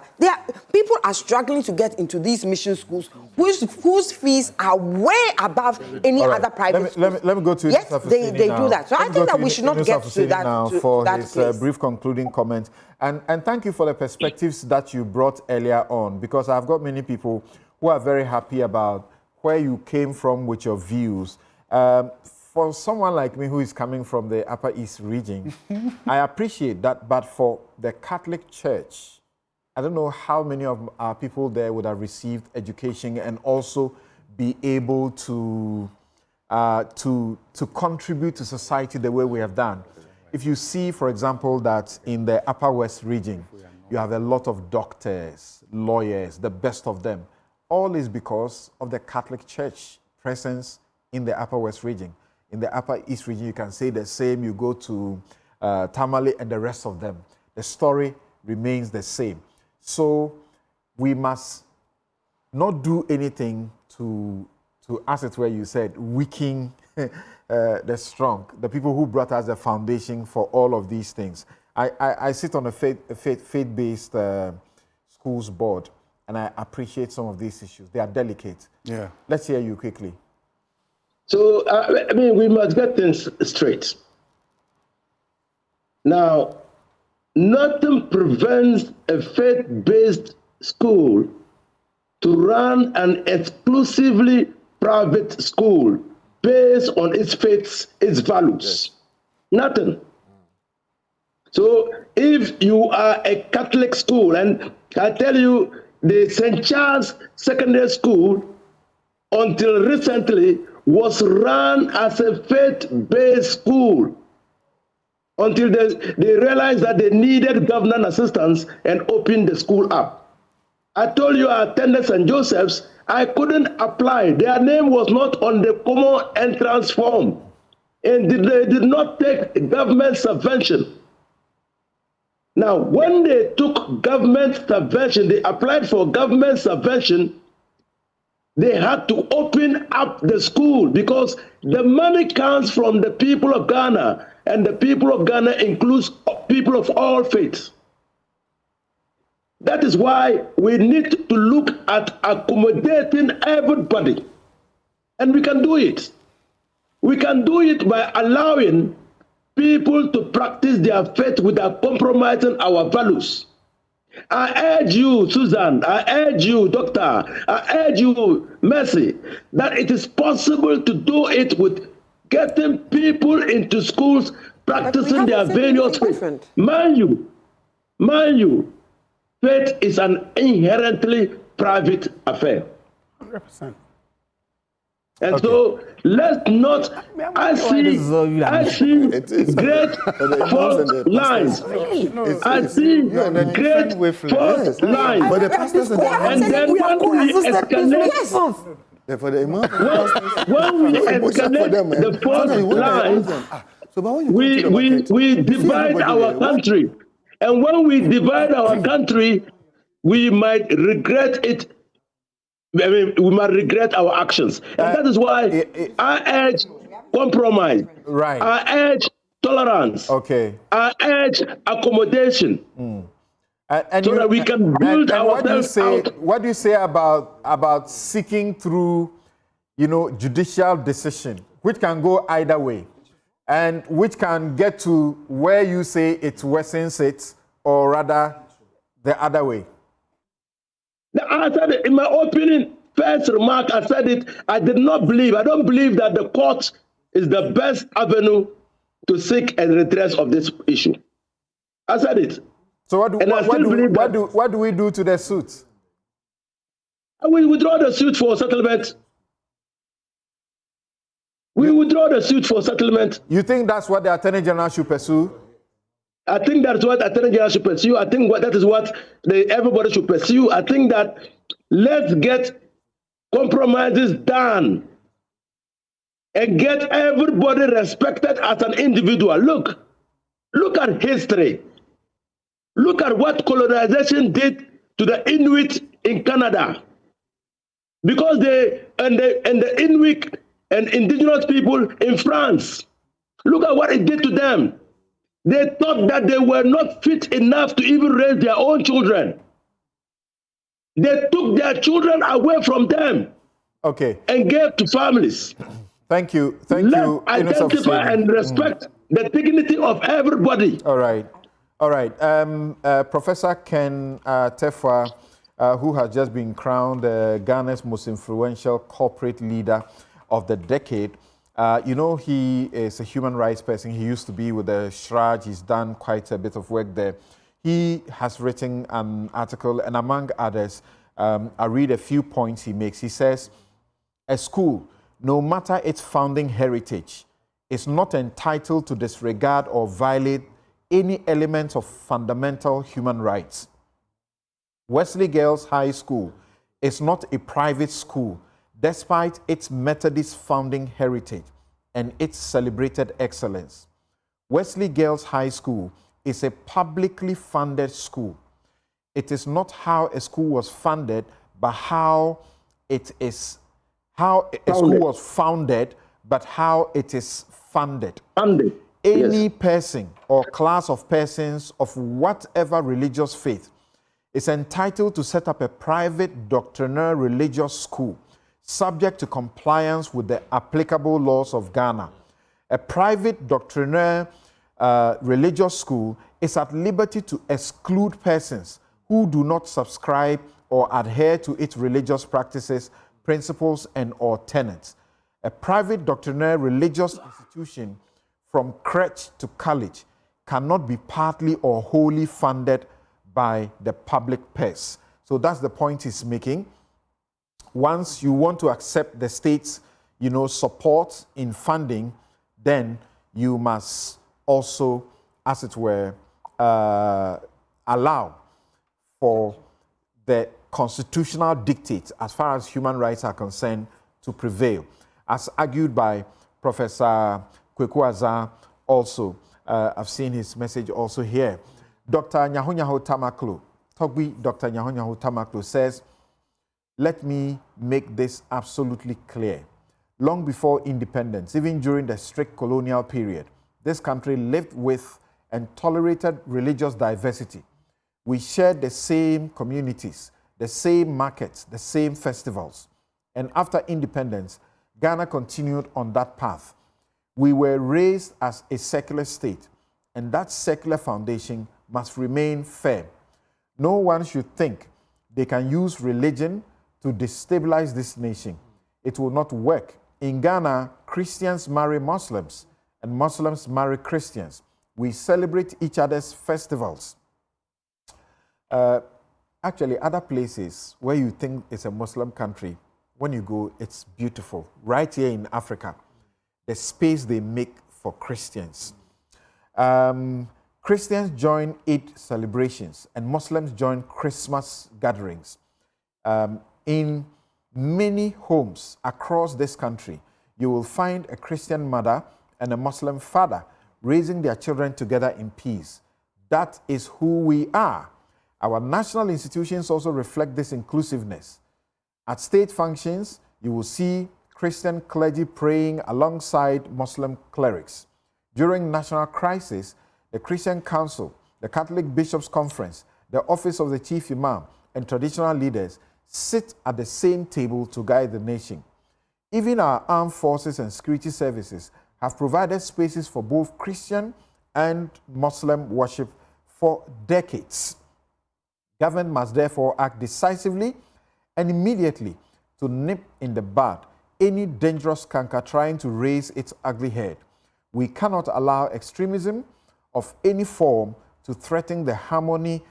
people are struggling to get into these mission schools whose fees are way above any other private schools. Let me go to Yes, they do that. So I think that we should not get to that now to for that his place. brief concluding comment. And thank you for the perspectives that you brought earlier on, because I've got many people who are very happy about where you came from with your views. For someone like me who is coming from the Upper East region, I appreciate that, but for the Catholic Church, I don't know how many of our people there would have received education and also be able to contribute to society the way we have done. If you see, for example, that in the Upper West region, you have a lot of doctors, lawyers, the best of them. All is because of the Catholic Church presence in the Upper West region. In the Upper East region, you can say the same. You go to Tamale and the rest of them. The story remains the same. So we must not do anything to as it were you said, weaken the strong, the people who brought us the foundation for all of these things. I sit on a faith-based schools board, and I appreciate some of these issues. They are delicate. Yeah. Let's hear you quickly. So, I mean, we must get things straight. Now, nothing prevents a faith-based school to run an exclusively private school based on its faith, its values. Nothing. So, if you are a Catholic school, and I tell you, the St. Charles Secondary School, until recently, was run as a faith-based school until they realized that they needed government assistance and opened the school up. I told you I attended St. Joseph's. I couldn't apply. Their name was not on the common entrance form. And they did not take government subvention. Now, when they took government subvention, they applied for government subvention, they had to open up the school because the money comes from the people of Ghana, and the people of Ghana includes people of all faiths. That is why we need to look at accommodating everybody. And we can do it. We can do it by allowing people to practice their faith without compromising our values. I urge you, Susan, I urge you, Doctor, I urge you, Mercy, that it is possible to do it with getting people into schools practicing their various faith. Mind you, faith is an inherently private affair. 100%. And so let's not, I see great false lines. I see great false lines. And then when we escalate, when we escalate the false lines, we divide our country. And when we divide our country, we might regret it. I mean, we might regret our actions. And that is why I urge compromise. Right. I urge tolerance. Okay. I urge accommodation. And so that we can build ourselves out. What do you say about seeking through, judicial decision, which can go either way, and which can get to where you say it worsens it, or rather the other way? I said it in my opening first remark. I said it. I don't believe that the court is the best avenue to seek a redress of this issue. I said it. So what do we do to the suit? We withdraw the suit for settlement. We withdraw the suit for settlement. You think that's what the Attorney General should pursue? I think that's what Attorney General should pursue. I think that is what everybody should pursue. I think that let's get compromises done and get everybody respected as an individual. Look at history. Look at what colonization did to the Inuit in Canada. Because the Inuit and indigenous people in France, look at what it did to them. They thought that they were not fit enough to even raise their own children. They took their children away from them. Okay. And gave to families. Thank you. Let's identify and respect the dignity of everybody. All right. Professor Ken Tefwa, who has just been crowned Ghana's most influential corporate leader of the decade. He is a human rights person. He used to be with the Shraj. He's done quite a bit of work there. He has written an article, and among others, I read a few points he makes. He says, a school, no matter its founding heritage, is not entitled to disregard or violate any element of fundamental human rights. Wesley Girls High School is not a private school, despite its Methodist founding heritage and its celebrated excellence. Wesley Girls High School is a publicly funded school. It is not how a school was funded, but how a school was founded, but how it is funded. Any person or class of persons of whatever religious faith is entitled to set up a private doctrinal religious school subject to compliance with the applicable laws of Ghana. A private doctrinal religious school is at liberty to exclude persons who do not subscribe or adhere to its religious practices, principles, and or tenets. A private doctrinal religious institution from crèche to college cannot be partly or wholly funded by the public purse. So that's the point he's making. Once you want to accept the state's, support in funding, then you must also, as it were, allow for the constitutional dictate as far as human rights are concerned to prevail, as argued by Professor Kweku Azar also. I've seen his message also here. Dr. Nyahonyaho Tamaklo, Togbi Dr. Nyahonyaho Tamaklo says, let me make this absolutely clear. Long before independence, even during the strict colonial period, this country lived with and tolerated religious diversity. We shared the same communities, the same markets, the same festivals. And after independence, Ghana continued on that path. We were raised as a secular state, and that secular foundation must remain firm. No one should think they can use religion to destabilize this nation. It will not work. In Ghana, Christians marry Muslims, and Muslims marry Christians. We celebrate each other's festivals. Actually, other places where you think it's a Muslim country, when you go, it's beautiful. Right here in Africa, the space they make for Christians. Christians join Eid celebrations, and Muslims join Christmas gatherings. In many homes across this country, you will find a Christian mother and a Muslim father raising their children together in peace. That is who we are. Our national institutions also reflect this inclusiveness. At state functions, you will see Christian clergy praying alongside Muslim clerics. During national crisis, the Christian Council, the Catholic Bishops' Conference, the Office of the Chief Imam, and traditional leaders sit at the same table to guide the nation. Even our armed forces and security services have provided spaces for both Christian and Muslim worship for decades. Government must therefore act decisively and immediately to nip in the bud any dangerous canker trying to raise its ugly head. We cannot allow extremism of any form to threaten the harmony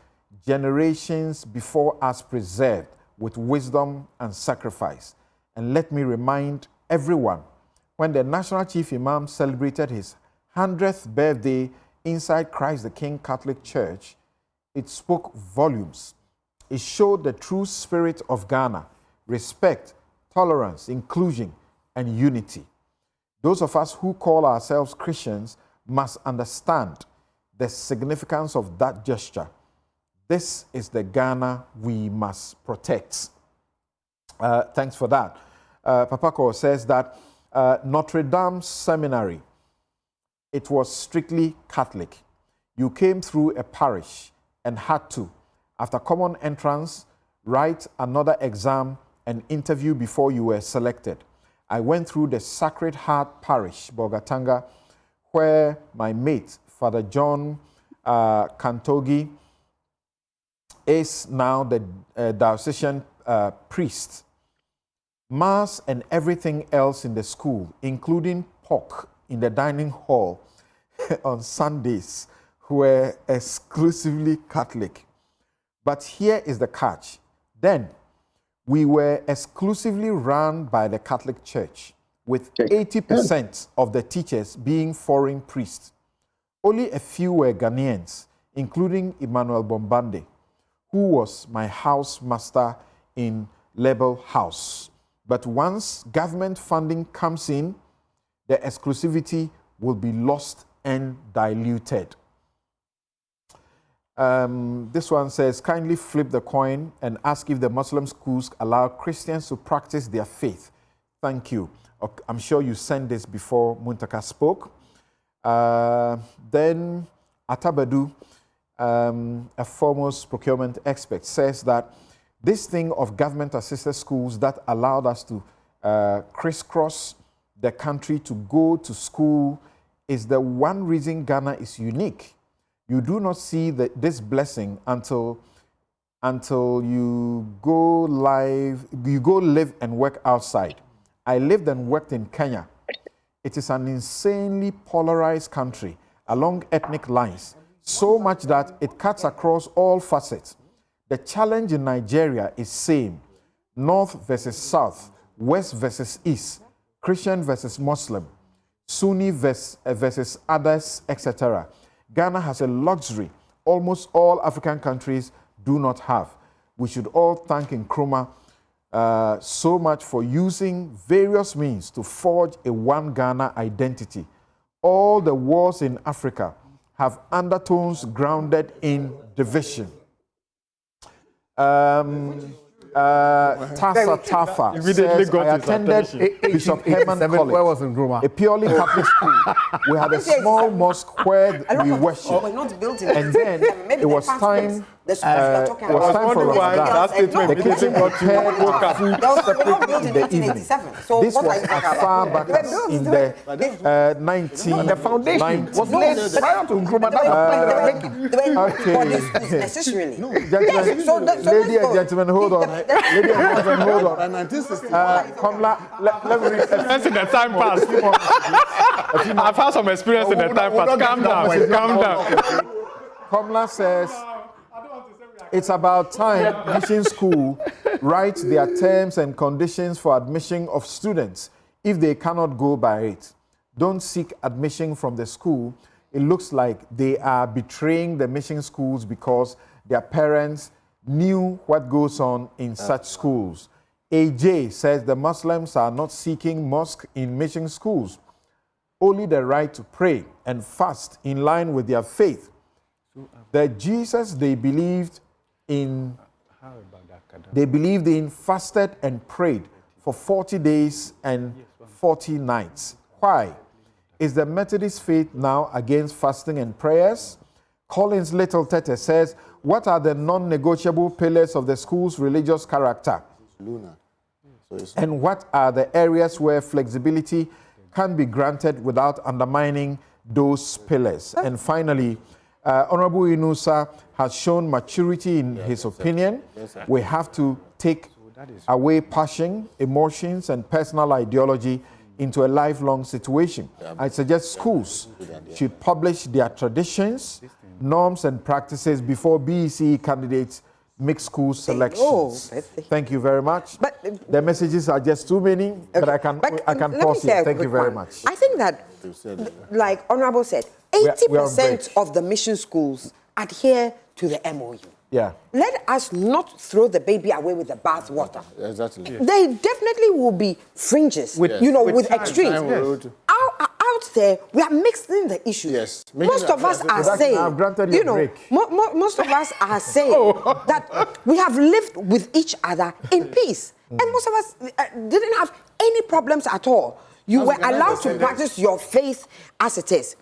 generations before us preserved with wisdom and sacrifice. And let me remind everyone, when the National Chief Imam celebrated his 100th birthday inside Christ the King Catholic Church, it spoke volumes. It showed the true spirit of Ghana: respect, tolerance, inclusion, and unity. Those of us who call ourselves Christians must understand the significance of that gesture. This is the Ghana we must protect. Thanks for that. Papako says that Notre Dame Seminary, it was strictly Catholic. You came through a parish and had to, after common entrance, write another exam and interview before you were selected. I went through the Sacred Heart Parish, Bogatanga, where my mate, Father John Kantogi, is now the diocesan priest. Mass and everything else in the school, including pork in the dining hall on Sundays, were exclusively Catholic. But here is the catch. Then, we were exclusively run by the Catholic Church, with 80% of the teachers being foreign priests. Only a few were Ghanaians, including Emmanuel Bombande, who was my house master in Label House. But once government funding comes in, the exclusivity will be lost and diluted. This one says, kindly flip the coin and ask if the Muslim schools allow Christians to practice their faith. Thank you. Okay, I'm sure you sent this before Muntaka spoke. Then Atabadu, a foremost procurement expert, says that this thing of government-assisted schools that allowed us to crisscross the country to go to school is the one reason Ghana is unique. You do not see this blessing until you go live and work outside. I lived and worked in Kenya. It is an insanely polarized country along ethnic lines, so much that it cuts across all facets. The challenge in Nigeria is same: North versus South, West versus East, Christian versus Muslim, Sunni versus others, etc. Ghana has a luxury almost all African countries do not have. We should all thank Nkrumah so much for using various means to forge a one Ghana identity. All the wars in Africa have undertones grounded in division. Tassa Tafa says, I attended Bishop Herman College, where was Nkrumah? a purely Catholic school. We had a small mosque where we worshiped, and then it was time. It was time for Ramadan. The kitchen prepared food separately in the evening. This was as far back as in the 1990s. The foundation was laid prior to Nkrumah. Necessarily. Ladies and gentlemen, hold on. Ladies and gentlemen, hold on. Kamla, let me read. Experience in the time past. I've had some experience in the time past. Calm down. Calm down. Kamla says, it's about time mission school writes their terms and conditions for admission of students if they cannot go by it. Don't seek admission from the school. It looks like they are betraying the mission schools because their parents knew what goes on in such schools. AJ says the Muslims are not seeking mosque in mission schools, only the right to pray and fast in line with their faith. The Jesus they believed in, fasted and prayed for 40 days and 40 nights. Why? Is the Methodist faith now against fasting and prayers? Collins Little Tete says, what are the non-negotiable pillars of the school's religious character? And what are the areas where flexibility can be granted without undermining those pillars? And finally, Honorable Inusa has shown maturity in his opinion. We have to take away passion, emotions, and personal ideology into a lifelong situation. I suggest schools should publish their traditions, norms, and practices before BEC candidates make school selections. Thank you very much. But the messages are just too many, but I can pause here. Thank you very much. I think that, like Honorable said, 80% of the mission schools adhere to the MOU. Yeah. Let us not throw the baby away with the bathwater. Exactly. They definitely will be fringes, with extremes. Out there, we are mixing the issues. Yes. Most of us are saying, most of us are saying that we have lived with each other in peace. And most of us didn't have any problems at all. You were allowed to practice your faith as it is.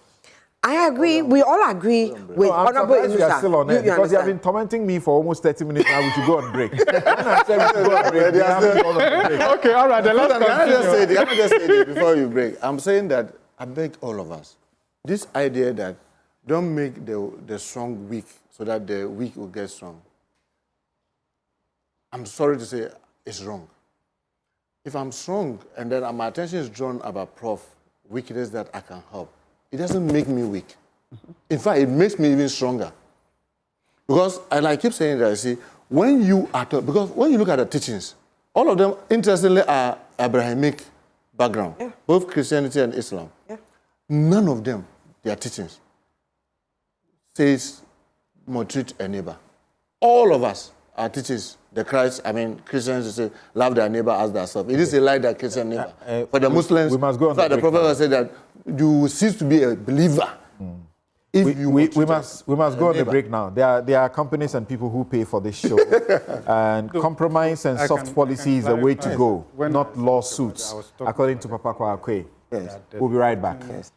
I agree. We all agree with Honorable Inusa. You are still on air because you have been tormenting me for almost 30 minutes now. We should go on break. Okay, all right. Can I just say this before you break? I'm saying that I beg all of us, this idea that don't make the strong weak so that the weak will get strong. I'm sorry to say it's wrong. If I'm strong and then my attention is drawn about weakness that I can help, it doesn't make me weak. In fact, it makes me even stronger. Because, and I keep saying that, when you look at the teachings, all of them, interestingly, are Abrahamic background, both Christianity and Islam. Yeah. None of them, their teachings, says, maltreat a neighbor. All of us, our teachings, Christians say, love their neighbor as themselves. It is a lie that Christian neighbor. For the Muslims, we must go on the Prophet said that you cease to be a believer. We must go on the break now. There are companies and people who pay for this show. And compromise and soft policy is the way to go, not lawsuits, according to Papa Kwakwe. Yes. We'll be right back. Yes.